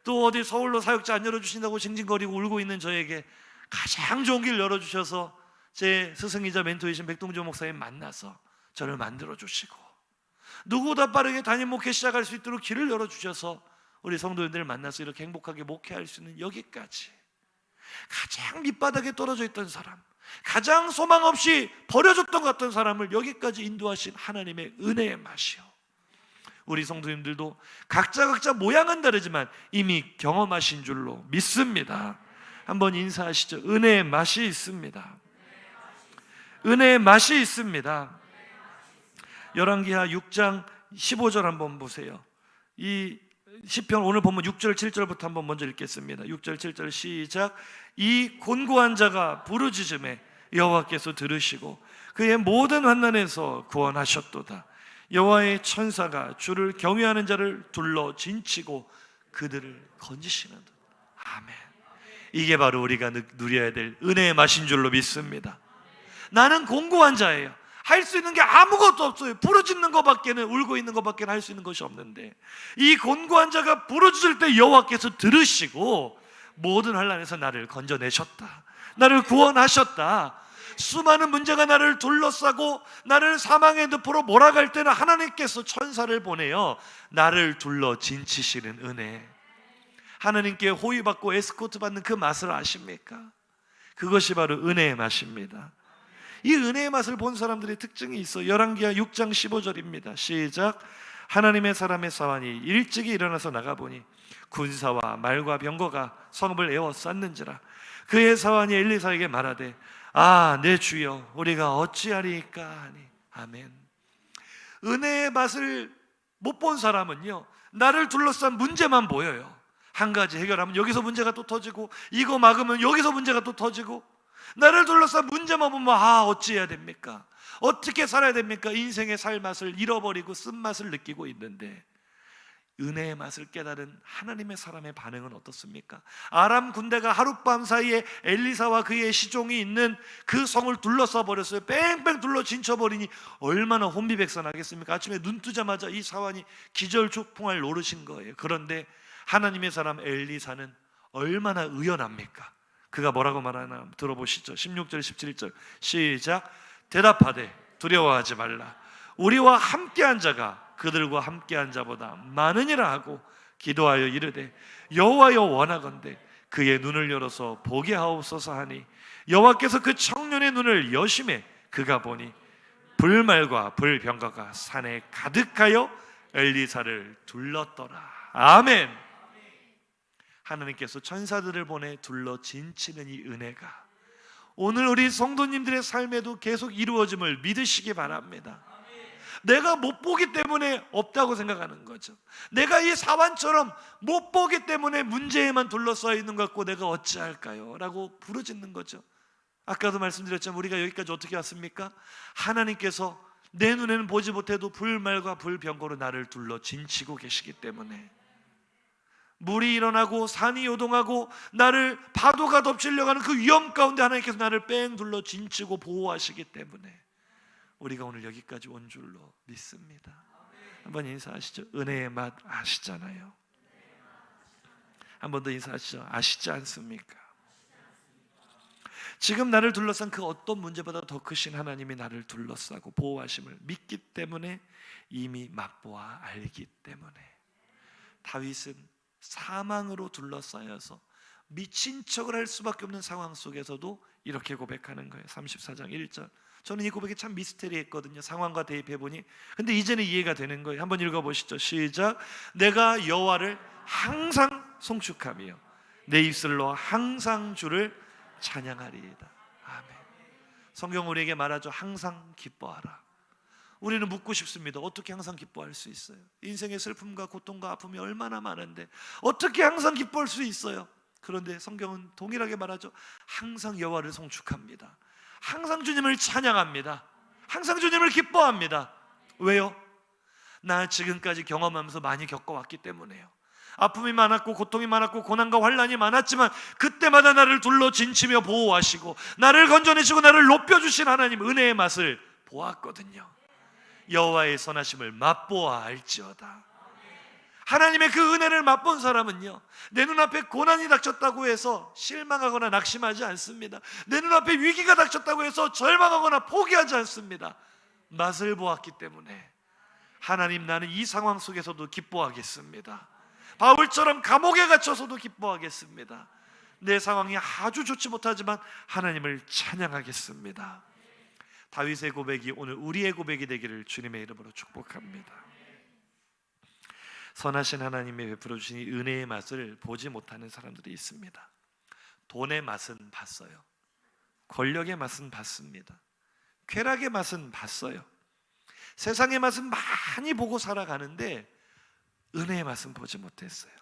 또 어디 서울로 사역지 안 열어주신다고 징징거리고 울고 있는 저에게 가장 좋은 길 열어주셔서 제 스승이자 멘토이신 백동조 목사님 만나서 저를 만들어주시고 누구보다 빠르게 담임 목회 시작할 수 있도록 길을 열어주셔서 우리 성도님들을 만나서 이렇게 행복하게 목회할 수 있는 여기까지, 가장 밑바닥에 떨어져 있던 사람, 가장 소망 없이 버려졌던 것 같던 사람을 여기까지 인도하신 하나님의 은혜의 맛이요, 우리 성도님들도 각자 모양은 다르지만 이미 경험하신 줄로 믿습니다. 한번 인사하시죠. 은혜의 맛이 있습니다. 은혜의 맛이 있습니다. 열왕기하 6장 15절 한번 보세요. 이 시편 오늘 보면 6절 7절부터 한번 먼저 읽겠습니다. 6절 7절 시작. 이 곤고한 자가 부르짖음에 여호와께서 들으시고 그의 모든 환난에서 구원하셨도다. 여호와의 천사가 주를 경외하는 자를 둘러 진치고 그들을 건지시는 듯. 아멘. 이게 바로 우리가 누려야 될 은혜의 맛인 줄로 믿습니다. 나는 공고한 자예요. 할 수 있는 게 아무것도 없어요. 부르짖는 것밖에는, 울고 있는 것밖에는 할 수 있는 것이 없는데, 이 곤고한 자가 부르짖을 때 여호와께서 들으시고 모든 환난에서 나를 건져내셨다, 나를 구원하셨다. 수많은 문제가 나를 둘러싸고 나를 사망의 늪으로 몰아갈 때는 하나님께서 천사를 보내어 나를 둘러 진치시는 은혜. 하나님께 호위받고 에스코트 받는 그 맛을 아십니까? 그것이 바로 은혜의 맛입니다. 이 은혜의 맛을 본 사람들의 특징이 있어. 열왕기하 6장 15절입니다. 시작. 하나님의 사람의 사환이 일찍이 일어나서 나가보니 군사와 말과 병거가 성읍을 에워쌌는지라. 그의 사환이 엘리사에게 말하되, 아, 내 주여, 우리가 어찌하리이까 하니. 아멘. 은혜의 맛을 못 본 사람은요, 나를 둘러싼 문제만 보여요. 한 가지 해결하면 여기서 문제가 또 터지고, 이거 막으면 여기서 문제가 또 터지고, 나를 둘러싼 문제만 보면 어찌해야 됩니까? 어떻게 살아야 됩니까? 인생의 살맛을 잃어버리고 쓴맛을 느끼고 있는데, 은혜의 맛을 깨달은 하나님의 사람의 반응은 어떻습니까? 아람 군대가 하룻밤 사이에 엘리사와 그의 시종이 있는 그 성을 둘러싸 버렸어요. 뺑뺑 둘러 진쳐버리니 얼마나 혼비백산하겠습니까? 아침에 눈 뜨자마자 이 사환이 기절초풍할 노릇인 거예요. 그런데 하나님의 사람 엘리사는 얼마나 의연합니까? 그가 뭐라고 말하나 들어보시죠. 16절 17절 시작. 대답하되 두려워하지 말라. 우리와 함께한 자가 그들과 함께한 자보다 많으니라 하고 기도하여 이르되, 여호와여 원하건대 그의 눈을 열어서 보게 하옵소서 하니, 여호와께서 그 청년의 눈을 여심해 그가 보니 불말과 불병거가 산에 가득하여 엘리사를 둘렀더라. 아멘. 하나님께서 천사들을 보내 둘러 진치는 이 은혜가 오늘 우리 성도님들의 삶에도 계속 이루어짐을 믿으시기 바랍니다. 내가 못 보기 때문에 없다고 생각하는 거죠. 내가 이 사환처럼 못 보기 때문에 문제에만 둘러싸여 있는 것 같고 내가 어찌할까요? 라고 부르짖는 거죠. 아까도 말씀드렸지만 우리가 여기까지 어떻게 왔습니까? 하나님께서 내 눈에는 보지 못해도 불말과 불병거로 나를 둘러 진치고 계시기 때문에, 물이 일어나고 산이 요동하고 나를 파도가 덮치려 가는 그 위험 가운데 하나님께서 나를 뺑 둘러 진치고 보호하시기 때문에 우리가 오늘 여기까지 온 줄로 믿습니다. 한번 인사하시죠. 은혜의 맛 아시잖아요. 한 번 더 인사하시죠. 아시지 않습니까? 지금 나를 둘러싼 그 어떤 문제보다 더 크신 하나님이 나를 둘러싸고 보호하심을 믿기 때문에, 이미 맛보아 알기 때문에, 다윗은 사망으로 둘러싸여서 미친 척을 할 수밖에 없는 상황 속에서도 이렇게 고백하는 거예요. 34장 1절. 저는 이 고백이 참 미스테리했거든요. 상황과 대입해보니. 근데 이제는 이해가 되는 거예요. 한번 읽어보시죠. 시작. 내가 여호와를 항상 송축하며 내 입술로 항상 주를 찬양하리이다. 아멘. 성경 우리에게 말하죠. 항상 기뻐하라. 우리는 묻고 싶습니다. 어떻게 항상 기뻐할 수 있어요? 인생의 슬픔과 고통과 아픔이 얼마나 많은데 어떻게 항상 기뻐할 수 있어요? 그런데 성경은 동일하게 말하죠. 항상 여호와를 송축합니다. 항상 주님을 찬양합니다. 항상 주님을 기뻐합니다. 왜요? 나 지금까지 경험하면서 많이 겪어왔기 때문에요. 아픔이 많았고 고통이 많았고 고난과 환난이 많았지만 그때마다 나를 둘러 진치며 보호하시고 나를 건져내시고 나를 높여주신 하나님 은혜의 맛을 보았거든요. 여호와의 선하심을 맛보아 알지어다. 하나님의 그 은혜를 맛본 사람은요, 내 눈앞에 고난이 닥쳤다고 해서 실망하거나 낙심하지 않습니다. 내 눈앞에 위기가 닥쳤다고 해서 절망하거나 포기하지 않습니다. 맛을 보았기 때문에 하나님, 나는 이 상황 속에서도 기뻐하겠습니다. 바울처럼 감옥에 갇혀서도 기뻐하겠습니다. 내 상황이 아주 좋지 못하지만 하나님을 찬양하겠습니다. 다윗의 고백이 오늘 우리의 고백이 되기를 주님의 이름으로 축복합니다. 선하신 하나님이 베풀어 주신 이 은혜의 맛을 보지 못하는 사람들이 있습니다. 돈의 맛은 봤어요. 권력의 맛은 봤습니다. 쾌락의 맛은 봤어요. 세상의 맛은 많이 보고 살아가는데 은혜의 맛은 보지 못했어요.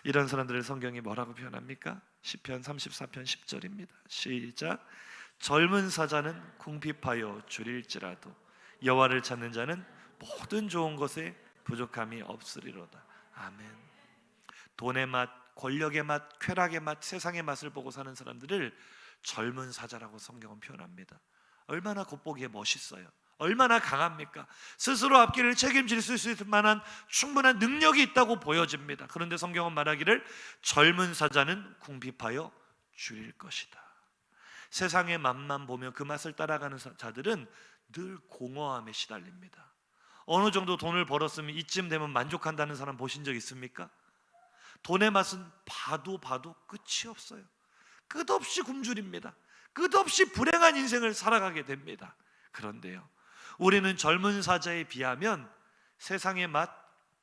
이런 사람들을 성경이 뭐라고 표현합니까? 시편 34편 10절입니다. 시작. 젊은 사자는 궁핍하여 줄일지라도 여호와를 찾는 자는 모든 좋은 것에 부족함이 없으리로다. 아멘. 돈의 맛, 권력의 맛, 쾌락의 맛, 세상의 맛을 보고 사는 사람들을 젊은 사자라고 성경은 표현합니다. 얼마나 겉보기에 멋있어요. 얼마나 강합니까? 스스로 앞길을 책임질 수 있을 만한 충분한 능력이 있다고 보여집니다. 그런데 성경은 말하기를 젊은 사자는 궁핍하여 줄일 것이다. 세상의 맛만 보며 그 맛을 따라가는 자들은 늘 공허함에 시달립니다. 어느 정도 돈을 벌었으면 이쯤 되면 만족한다는 사람 보신 적 있습니까? 돈의 맛은 봐도 끝이 없어요. 끝없이 굶주립니다. 끝없이 불행한 인생을 살아가게 됩니다. 그런데요, 우리는 젊은 사자에 비하면 세상의 맛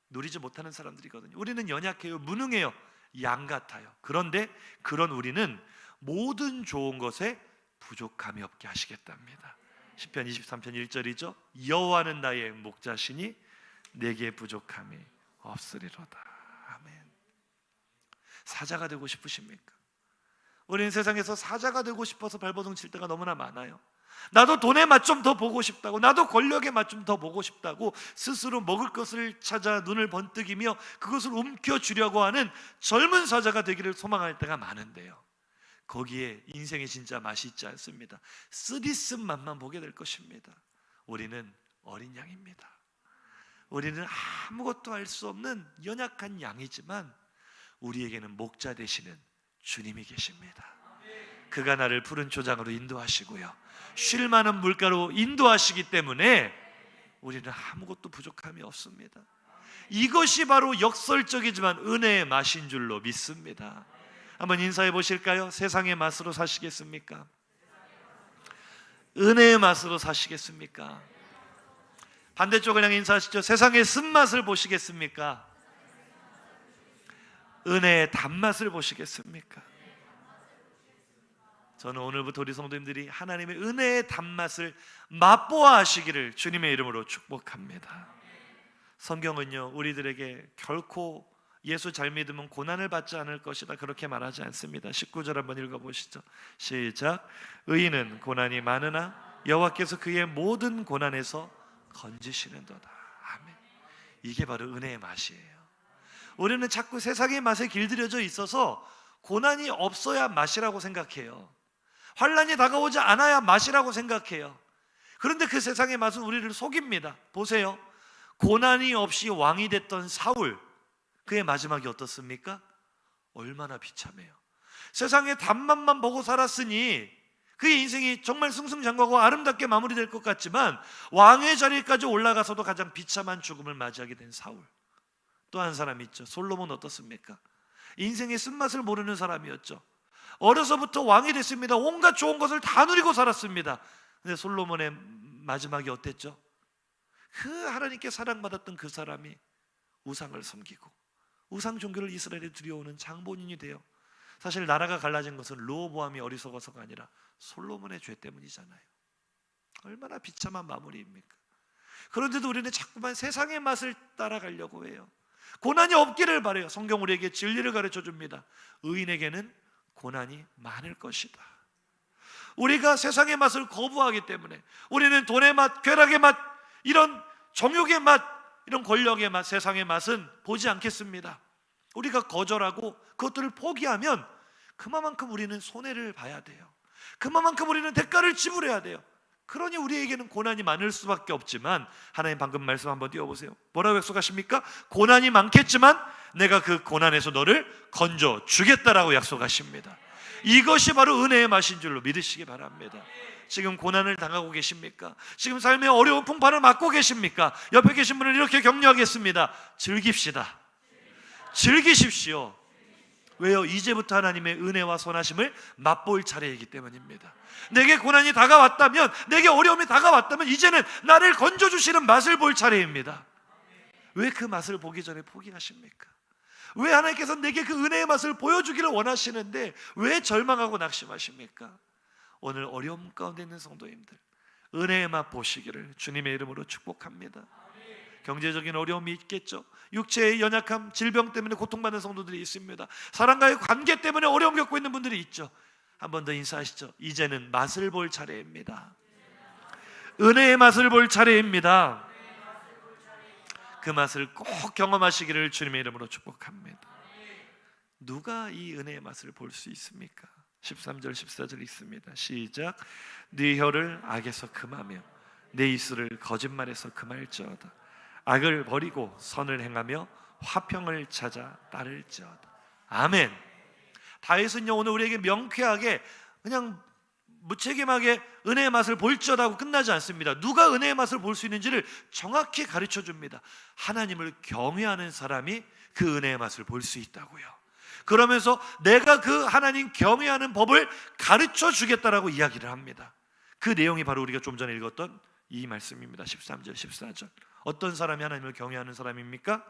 누리지 못하는 사람들이거든요. 우리는 연약해요. 무능해요. 양 같아요. 그런데 그런 우리는 모든 좋은 것에 부족함이 없게 하시겠답니다. 시편 23편 1절이죠. 여호와는 나의 목자시니 내게 부족함이 없으리로다. 아멘. 사자가 되고 싶으십니까? 우리는 세상에서 사자가 되고 싶어서 발버둥 칠 때가 너무나 많아요. 나도 돈의 맛 좀 더 보고 싶다고, 나도 권력의 맛 좀 더 보고 싶다고 스스로 먹을 것을 찾아 눈을 번뜩이며 그것을 움켜쥐려고 하는 젊은 사자가 되기를 소망할 때가 많은데요, 거기에 인생의 진짜 맛이 있지 않습니다. 쓰디쓴 맛만 보게 될 것입니다. 우리는 어린 양입니다. 우리는 아무것도 알 수 없는 연약한 양이지만 우리에게는 목자 되시는 주님이 계십니다. 그가 나를 푸른 초장으로 인도하시고요, 쉴 만한 물가로 인도하시기 때문에 우리는 아무것도 부족함이 없습니다. 이것이 바로 역설적이지만 은혜의 맛인 줄로 믿습니다. 한번 인사해 보실까요? 세상의 맛으로 사시겠습니까? 은혜의 맛으로 사시겠습니까? 반대쪽을 향해 인사하시죠. 세상의 쓴맛을 보시겠습니까? 은혜의 단맛을 보시겠습니까? 저는 오늘부터 우리 성도님들이 하나님의 은혜의 단맛을 맛보아 하시기를 주님의 이름으로 축복합니다. 성경은요, 우리들에게 결코 예수 잘 믿으면 고난을 받지 않을 것이다 그렇게 말하지 않습니다. 19절 한번 읽어보시죠. 시작. 의인은 고난이 많으나 여호와께서 그의 모든 고난에서 건지시는도다. 아멘. 이게 바로 은혜의 맛이에요. 우리는 자꾸 세상의 맛에 길들여져 있어서 고난이 없어야 맛이라고 생각해요. 환난이 다가오지 않아야 맛이라고 생각해요. 그런데 그 세상의 맛은 우리를 속입니다. 보세요. 고난이 없이 왕이 됐던 사울, 그의 마지막이 어떻습니까? 얼마나 비참해요. 세상의 단맛만 보고 살았으니 그의 인생이 정말 승승장구하고 아름답게 마무리될 것 같지만 왕의 자리까지 올라가서도 가장 비참한 죽음을 맞이하게 된 사울. 또 한 사람 있죠. 솔로몬 어떻습니까? 인생의 쓴맛을 모르는 사람이었죠. 어려서부터 왕이 됐습니다. 온갖 좋은 것을 다 누리고 살았습니다. 근데 솔로몬의 마지막이 어땠죠? 그 하나님께 사랑받았던 그 사람이 우상을 섬기고 우상 종교를 이스라엘에 들여오는 장본인이 돼요. 사실 나라가 갈라진 것은 르호보암이 어리석어서가 아니라 솔로몬의 죄 때문이잖아요. 얼마나 비참한 마무리입니까? 그런데도 우리는 자꾸만 세상의 맛을 따라가려고 해요. 고난이 없기를 바라요. 성경 우리에게 진리를 가르쳐 줍니다. 의인에게는 고난이 많을 것이다. 우리가 세상의 맛을 거부하기 때문에 우리는 돈의 맛, 쾌락의 맛, 이런 정욕의 맛, 이런 권력의 맛, 세상의 맛은 보지 않겠습니다. 우리가 거절하고 그것들을 포기하면 그만큼 우리는 손해를 봐야 돼요. 그만큼 우리는 대가를 지불해야 돼요. 그러니 우리에게는 고난이 많을 수밖에 없지만 하나님 방금 말씀 한번 띄워보세요. 뭐라고 약속하십니까? 고난이 많겠지만 내가 그 고난에서 너를 건져주겠다라고 약속하십니다. 이것이 바로 은혜의 맛인 줄로 믿으시기 바랍니다. 지금 고난을 당하고 계십니까? 지금 삶의 어려운 풍파를 맞고 계십니까? 옆에 계신 분을 이렇게 격려하겠습니다. 즐깁시다. 즐기십시오. 왜요? 이제부터 하나님의 은혜와 선하심을 맛볼 차례이기 때문입니다. 내게 고난이 다가왔다면, 내게 어려움이 다가왔다면 이제는 나를 건져주시는 맛을 볼 차례입니다. 왜 그 맛을 보기 전에 포기하십니까? 왜 하나님께서 내게 그 은혜의 맛을 보여주기를 원하시는데 왜 절망하고 낙심하십니까? 오늘 어려움 가운데 있는 성도님들, 은혜의 맛 보시기를 주님의 이름으로 축복합니다. 경제적인 어려움이 있겠죠. 육체의 연약함, 질병 때문에 고통받는 성도들이 있습니다. 사람과의 관계 때문에 어려움 겪고 있는 분들이 있죠. 한 번 더 인사하시죠. 이제는 맛을 볼 차례입니다. 은혜의 맛을 볼 차례입니다. 그 맛을 꼭 경험하시기를 주님의 이름으로 축복합니다. 누가 이 은혜의 맛을 볼 수 있습니까? 13절 14절 있습니다. 시작. 네 혀를 악에서 금하며 내 입술을 거짓말에서 금할지어다. 악을 버리고 선을 행하며 화평을 찾아 따를지어다. 아멘. 다윗은요 오늘 우리에게 명쾌하게 그냥 무책임하게 은혜의 맛을 볼지어다 하고 끝나지 않습니다. 누가 은혜의 맛을 볼 수 있는지를 정확히 가르쳐 줍니다. 하나님을 경외하는 사람이 그 은혜의 맛을 볼 수 있다고요. 그러면서 내가 그 하나님 경외하는 법을 가르쳐 주겠다라고 이야기를 합니다. 그 내용이 바로 우리가 좀 전에 읽었던 이 말씀입니다. 13절 14절. 어떤 사람이 하나님을 경외하는 사람입니까?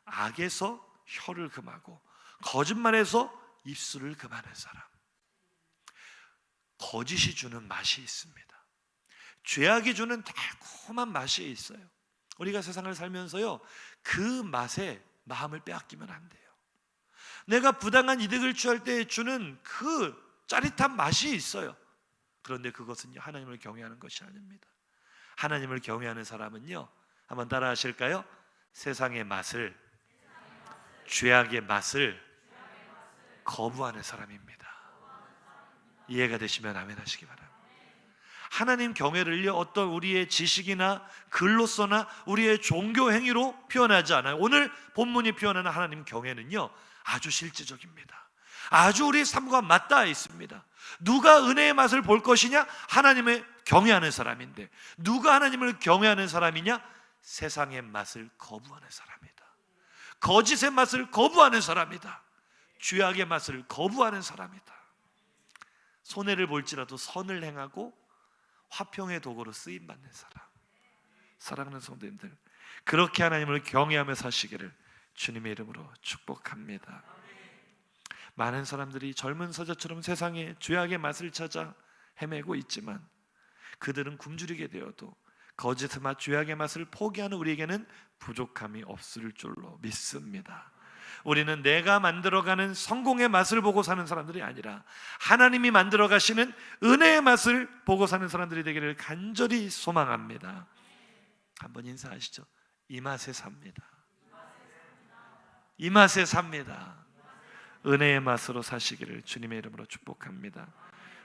악에서 혀를 금하고 거짓말에서 입술을 금하는 사람. 거짓이 주는 맛이 있습니다. 죄악이 주는 달콤한 맛이 있어요. 우리가 세상을 살면서요 그 맛에 마음을 빼앗기면 안 돼요. 내가 부당한 이득을 취할 때 주는 그 짜릿한 맛이 있어요. 그런데 그것은요 하나님을 경외하는 것이 아닙니다. 하나님을 경외하는 사람은요, 한번 따라 하실까요? 세상의 맛을, 죄악의 맛을 거부하는 사람입니다. 이해가 되시면 아멘 하시기 바랍니다. 하나님 경외를요 어떤 우리의 지식이나 글로서나 우리의 종교 행위로 표현하지 않아요. 오늘 본문이 표현하는 하나님 경외는요 아주 실제적입니다. 아주 우리 삶과 맞닿아 있습니다. 누가 은혜의 맛을 볼 것이냐? 하나님을 경외하는 사람인데, 누가 하나님을 경외하는 사람이냐? 세상의 맛을 거부하는 사람이다. 거짓의 맛을 거부하는 사람이다. 죄악의 맛을 거부하는 사람이다. 손해를 볼지라도 선을 행하고 화평의 도구로 쓰임받는 사람. 사랑하는 성도님들, 그렇게 하나님을 경외하며 사시기를 주님의 이름으로 축복합니다. 많은 사람들이 젊은 서자처럼 세상의 죄악의 맛을 찾아 헤매고 있지만 그들은 굶주리게 되어도 거짓의 맛, 죄악의 맛을 포기하는 우리에게는 부족함이 없을 줄로 믿습니다. 우리는 내가 만들어가는 성공의 맛을 보고 사는 사람들이 아니라 하나님이 만들어 가시는 은혜의 맛을 보고 사는 사람들이 되기를 간절히 소망합니다. 한번 인사하시죠. 이 맛에 삽니다. 이 맛에 삽니다. 은혜의 맛으로 사시기를 주님의 이름으로 축복합니다.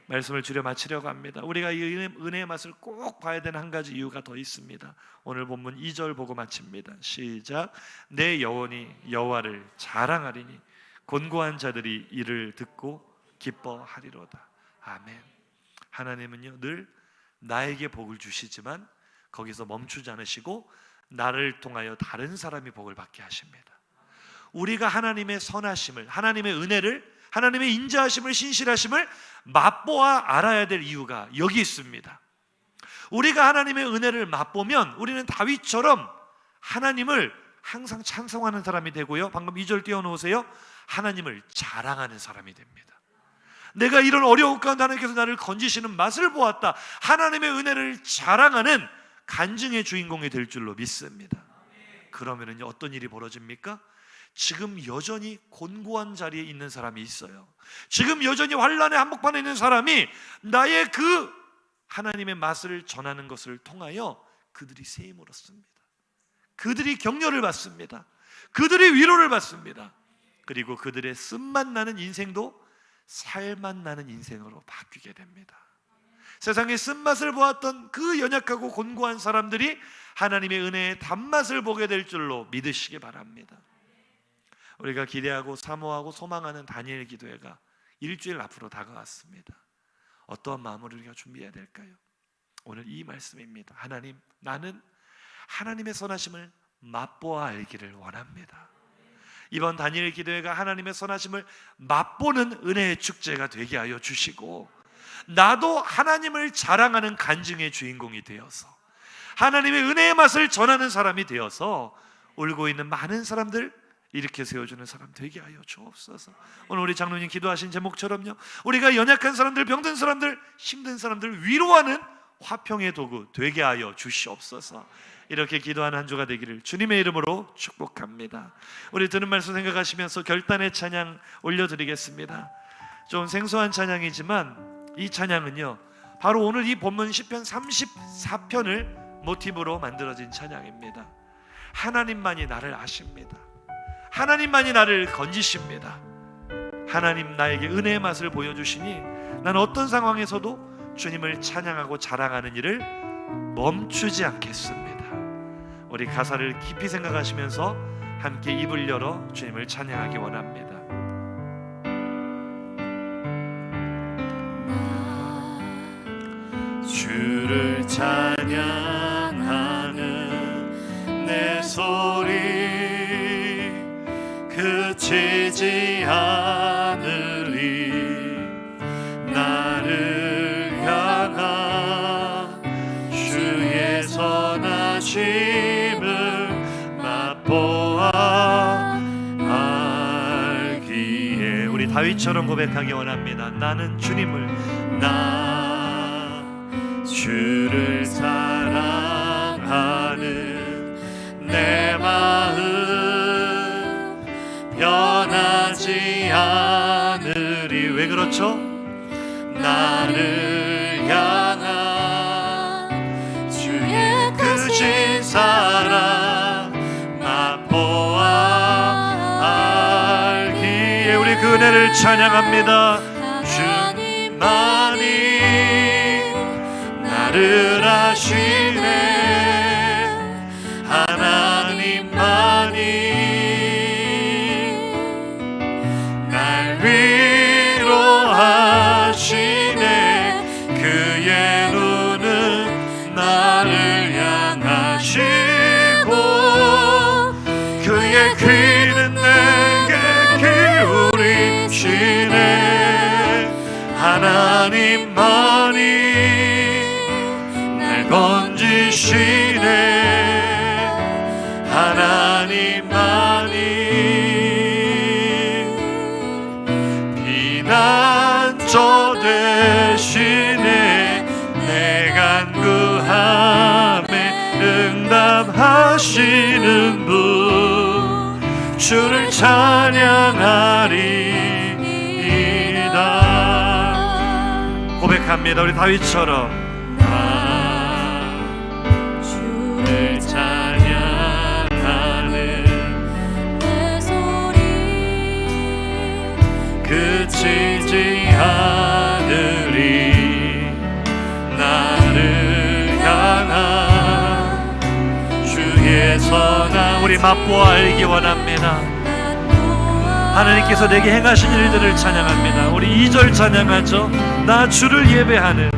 말씀을 줄여 마치려고 합니다. 우리가 이 은혜의 맛을 꼭 봐야 되는 한 가지 이유가 더 있습니다. 오늘 본문 2절 보고 마칩니다. 시작. 내 영혼이 여호와를 자랑하리니 곤고한 자들이 이를 듣고 기뻐하리로다. 아멘. 하나님은요 늘 나에게 복을 주시지만 거기서 멈추지 않으시고 나를 통하여 다른 사람이 복을 받게 하십니다. 우리가 하나님의 선하심을, 하나님의 은혜를, 하나님의 인자하심을, 신실하심을 맛보아 알아야 될 이유가 여기 있습니다. 우리가 하나님의 은혜를 맛보면 우리는 다윗처럼 하나님을 항상 찬송하는 사람이 되고요, 방금 2절 띄워놓으세요. 하나님을 자랑하는 사람이 됩니다. 내가 이런 어려운 가운데 하나님께서 나를 건지시는 맛을 보았다. 하나님의 은혜를 자랑하는 간증의 주인공이 될 줄로 믿습니다. 그러면은 어떤 일이 벌어집니까? 지금 여전히 곤고한 자리에 있는 사람이 있어요. 지금 여전히 환난의 한복판에 있는 사람이 나의 그 하나님의 맛을 전하는 것을 통하여 그들이 세임을 얻습니다. 그들이 격려를 받습니다. 그들이 위로를 받습니다. 그리고 그들의 쓴맛 나는 인생도 살맛 나는 인생으로 바뀌게 됩니다. 세상의 쓴맛을 보았던 그 연약하고 곤고한 사람들이 하나님의 은혜의 단맛을 보게 될 줄로 믿으시기 바랍니다. 우리가 기대하고 사모하고 소망하는 다니엘 기도회가 일주일 앞으로 다가왔습니다. 어떠한 마음으로 우리가 준비해야 될까요? 오늘 이 말씀입니다. 하나님, 나는 하나님의 선하심을 맛보아 알기를 원합니다. 이번 다니엘 기도회가 하나님의 선하심을 맛보는 은혜의 축제가 되게 하여 주시고, 나도 하나님을 자랑하는 간증의 주인공이 되어서 하나님의 은혜의 맛을 전하는 사람이 되어서 울고 있는 많은 사람들 이렇게 세워주는 사람 되게 하여 주옵소서. 오늘 우리 장로님 기도하신 제목처럼요, 우리가 연약한 사람들, 병든 사람들, 힘든 사람들 위로하는 화평의 도구 되게 하여 주시옵소서. 이렇게 기도하는 한 주가 되기를 주님의 이름으로 축복합니다. 우리 듣는 말씀 생각하시면서 결단의 찬양 올려드리겠습니다. 좀 생소한 찬양이지만 이 찬양은요 바로 오늘 이 본문 시편 34편을 모티브로 만들어진 찬양입니다. 하나님만이 나를 아십니다. 하나님만이 나를 건지십니다. 하나님 나에게 은혜의 맛을 보여주시니 나는 어떤 상황에서도 주님을 찬양하고 자랑하는 일을 멈추지 않겠습니다. 우리 가사를 깊이 생각하시면서 함께 입을 열어 주님을 찬양하기 원합니다. 주를 찬양하는 내 소리 그치지 않으리. 나를 향한 주의 선하심을 맛보아 알기에. 우리 다윗처럼 고백하기 원합니다. 나는 주님을, 주를 사랑하는 내 마음 변하지 않으리. 왜 그렇죠? 나를 향한 주의 크신 사랑 맛보아 알기에. 우리 그 은혜를 찬양합니다. 주님만이 나를 아시네. 하나님만이 날 위로하시네. 그의 눈은 나를 향하시고 그의 귀는 내게 기울이시네. 하나님만이 건지시네. 하나님만이 피난처 되시네. 내 간구함에 응답하시는 분 주를 찬양하리이다. 고백합니다. 우리 다윗처럼 그치지 않으리. 나를 향한 주의 선한 우리 맛보아 알기 원합니다. 하나님께서 내게 행하신 일들을 찬양합니다. 우리 2절 찬양하죠. 나 주를 예배하는,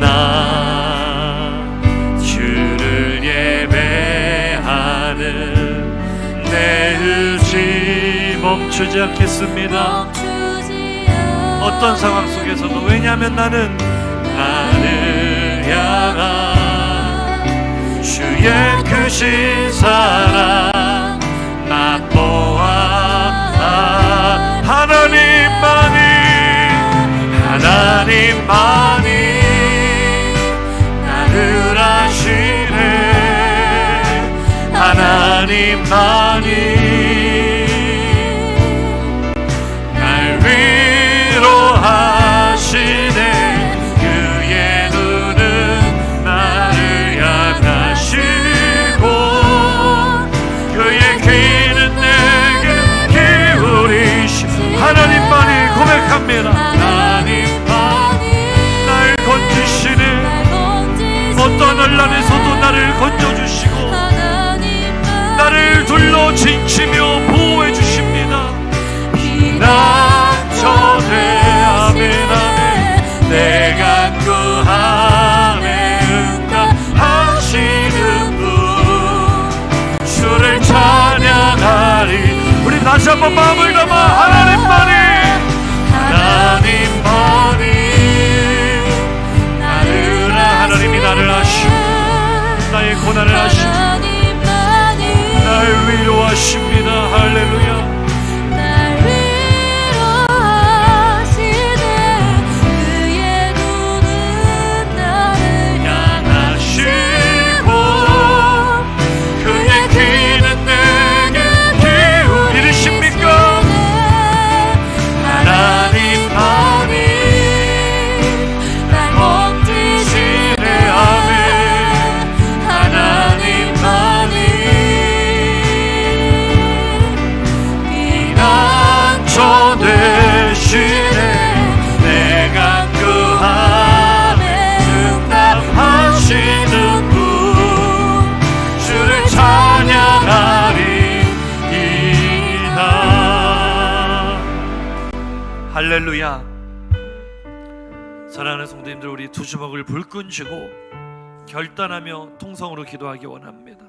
나 주를 예배하는 내 의지 멈추지 않겠습니다. 어떤 상황 속에서도. 왜냐하면 나는 나를 향한 주의 크신 사랑 맛보아 하나님만이 나를 아시네. 하나님만이 위로하시네. 그의 눈은 나를 향하시고 그의 귀는 내게 기울이시고. 하나님만이 고백합니다. 하나님만이 날 건지시네. 어떤 혼란에서도 나를 건져주시고 나를 둘러 진치며 보호해 주십니다. 비난처대 아멘 아멘. 내 간구함에 응답하시는 분 주를 찬양하리. 우리 다시 한번 마음을 담아 하나님만이 하나님이 나를 아시고 나의 고난을 아시고 날 위로하십니다. 할렐루야. 하나님만이 할렐루야. 사랑하는 성도님들, 우리 두 주먹을 불끈 쥐고 결단하며 통성으로 기도하기 원합니다.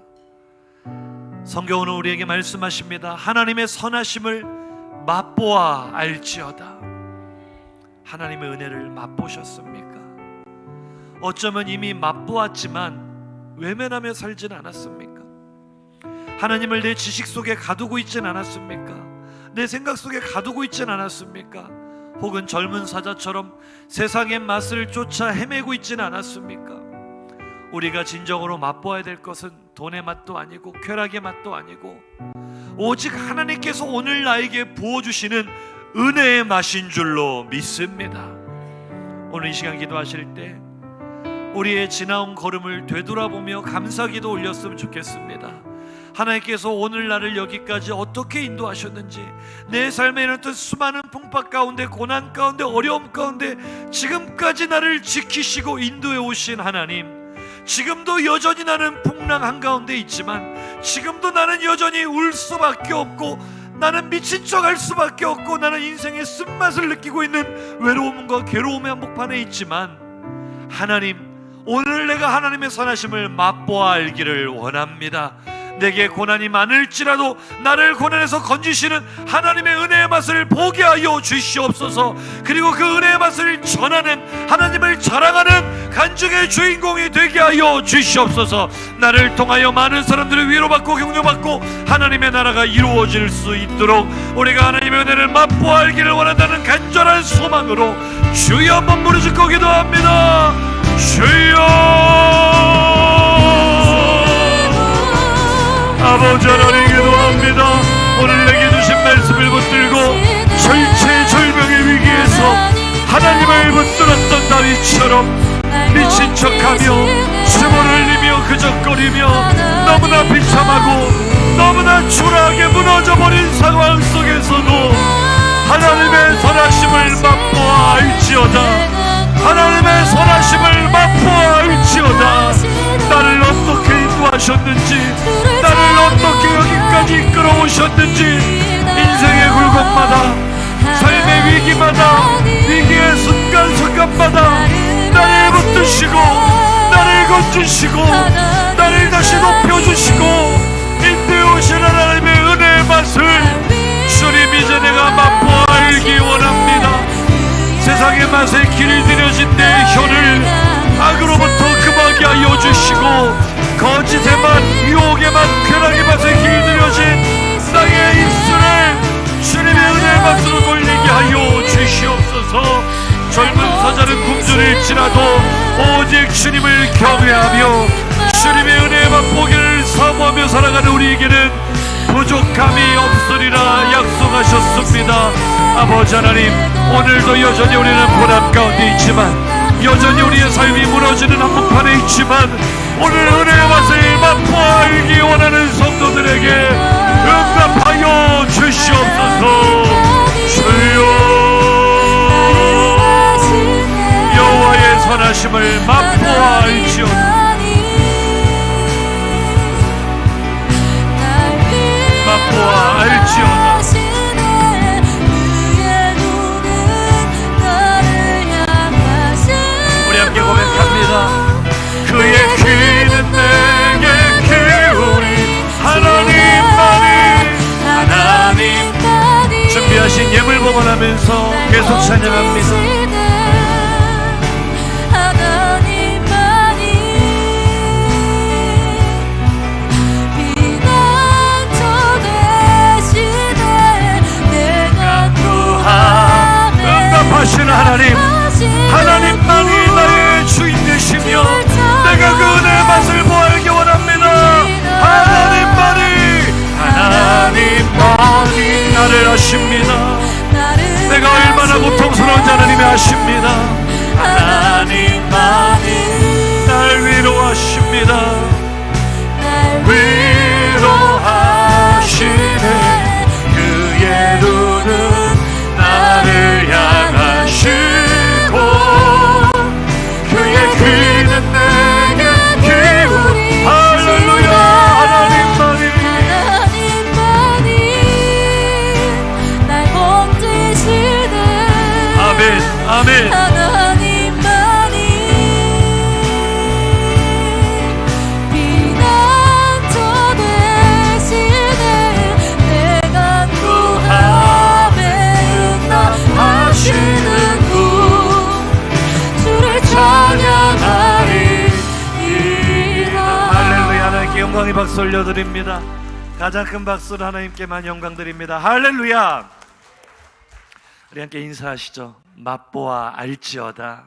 성경은 우리에게 말씀하십니다. 하나님의 선하심을 맛보아 알지어다. 하나님의 은혜를 맛보셨습니까? 어쩌면 이미 맛보았지만 외면하며 살진 않았습니까? 하나님을 내 지식 속에 가두고 있진 않았습니까? 내 생각 속에 가두고 있진 않았습니까? 혹은 젊은 사자처럼 세상의 맛을 쫓아 헤매고 있진 않았습니까? 우리가 진정으로 맛보아야 될 것은 돈의 맛도 아니고 쾌락의 맛도 아니고 오직 하나님께서 오늘 나에게 부어주시는 은혜의 맛인 줄로 믿습니다. 오늘 이 시간 기도하실 때 우리의 지나온 걸음을 되돌아보며 감사기도 올렸으면 좋겠습니다. 하나님께서 오늘 나를 여기까지 어떻게 인도하셨는지, 내 삶에 일어났던 수많은 풍파 가운데, 고난 가운데, 어려움 가운데 지금까지 나를 지키시고 인도해 오신 하나님, 지금도 여전히 나는 풍랑 한가운데 있지만 지금도 나는 여전히 울 수밖에 없고 나는 미친 척 할 수밖에 없고 나는 인생의 쓴맛을 느끼고 있는 외로움과 괴로움의 한복판에 있지만 하나님, 오늘 내가 하나님의 선하심을 맛보아 알기를 원합니다. 내게 고난이 많을지라도 나를 고난에서 건지시는 하나님의 은혜의 맛을 보게 하여 주시옵소서. 그리고 그 은혜의 맛을 전하는, 하나님을 자랑하는 간증의 주인공이 되게 하여 주시옵소서. 나를 통하여 많은 사람들이 위로받고 격려받고 하나님의 나라가 이루어질 수 있도록 우리가 하나님의 은혜를 맛보아 알기를 원한다는 간절한 소망으로 주여 한번 부르짖고 기도합니다. 주여, 아버지 하나님 기도합니다. 오늘 내게 주신 말씀을 붙들고 절체절명의 위기에서 하나님을 붙들었던 다윗처럼 미친 척하며 춤을 흘리며 그적거리며 너무나 비참하고 너무나 초라하게 무너져버린 상황 속에서도 하나님의 선하심을 맛보아 알지어다. 하나님의 선하심을 맛보아 알지어다. 나를 어떻게 인도하셨는지, 나를 어떻게 여기까지 이끌어오셨는지, 인생의 굴곡마다, 삶의 위기마다, 위기의 순간순간마다 나를 붙드시고 나를 건지시고 나를 다시 높여주시고 인도해오신 하나님의 은혜의 맛을 주님 이제 내가 맛보아 알기 원합니다. 세상의 맛에 길들여진 내 혀를 악으로부터 금하게 하여 주시고 거짓의 맛, 유혹의 맛, 쾌락의 맛에 길들여진 나의 입술을 주님의 은혜의 맛으로 돌리게 하여 주시옵소서. 젊은 사자는 굶주릴지라도 오직 주님을 경외하며 주님의 은혜의 맛보기를 사모하며 살아가는 우리에게는 부족함이 없으리라 약속하셨습니다. 아버지 하나님, 오늘도 여전히 우리는 고난 가운데 있지만, 여전히 우리의 삶이 무너지는 한복판에 있지만, 오늘 은혜의 맛을 맛보아 알기 원하는 성도들에게 응답하여 주시옵소서. 주여, 여호와의 선하심을 맛보아 알지어다. 맛보아 알지어다. 우리 함께 고백합니다. 그의 귀는 내게 기울이 하나님만이 준비하신 예물 봉헌하면서 계속 찬양합니다. 응답하시는 하나님, 하나님만이 나의 주인 되시며 내가 그 은혜의 맛을 보알기 원합니다. 하나님만이 나를 아십니다. 내가 얼마나 고통스러운지 하나님이 아십니다. 하나님만이 날 위로하십니다. 위로하시네. 그의 눈은 나를 향하시고 그의 귀는 내게 기울이 할렐루야. 하나님만이 날 건지시네. 아멘. 하나님만이 피난처 되시네. 내가 구함에 응답하시는 분 주를 찬양하리이다. 할렐루야. 하나님께 영광의 박수 올려드립니다. 가장 큰 박수로 하나님께만 영광 드립니다. 할렐루야. 우리 함께 인사하시죠. 맛보아 알지어다.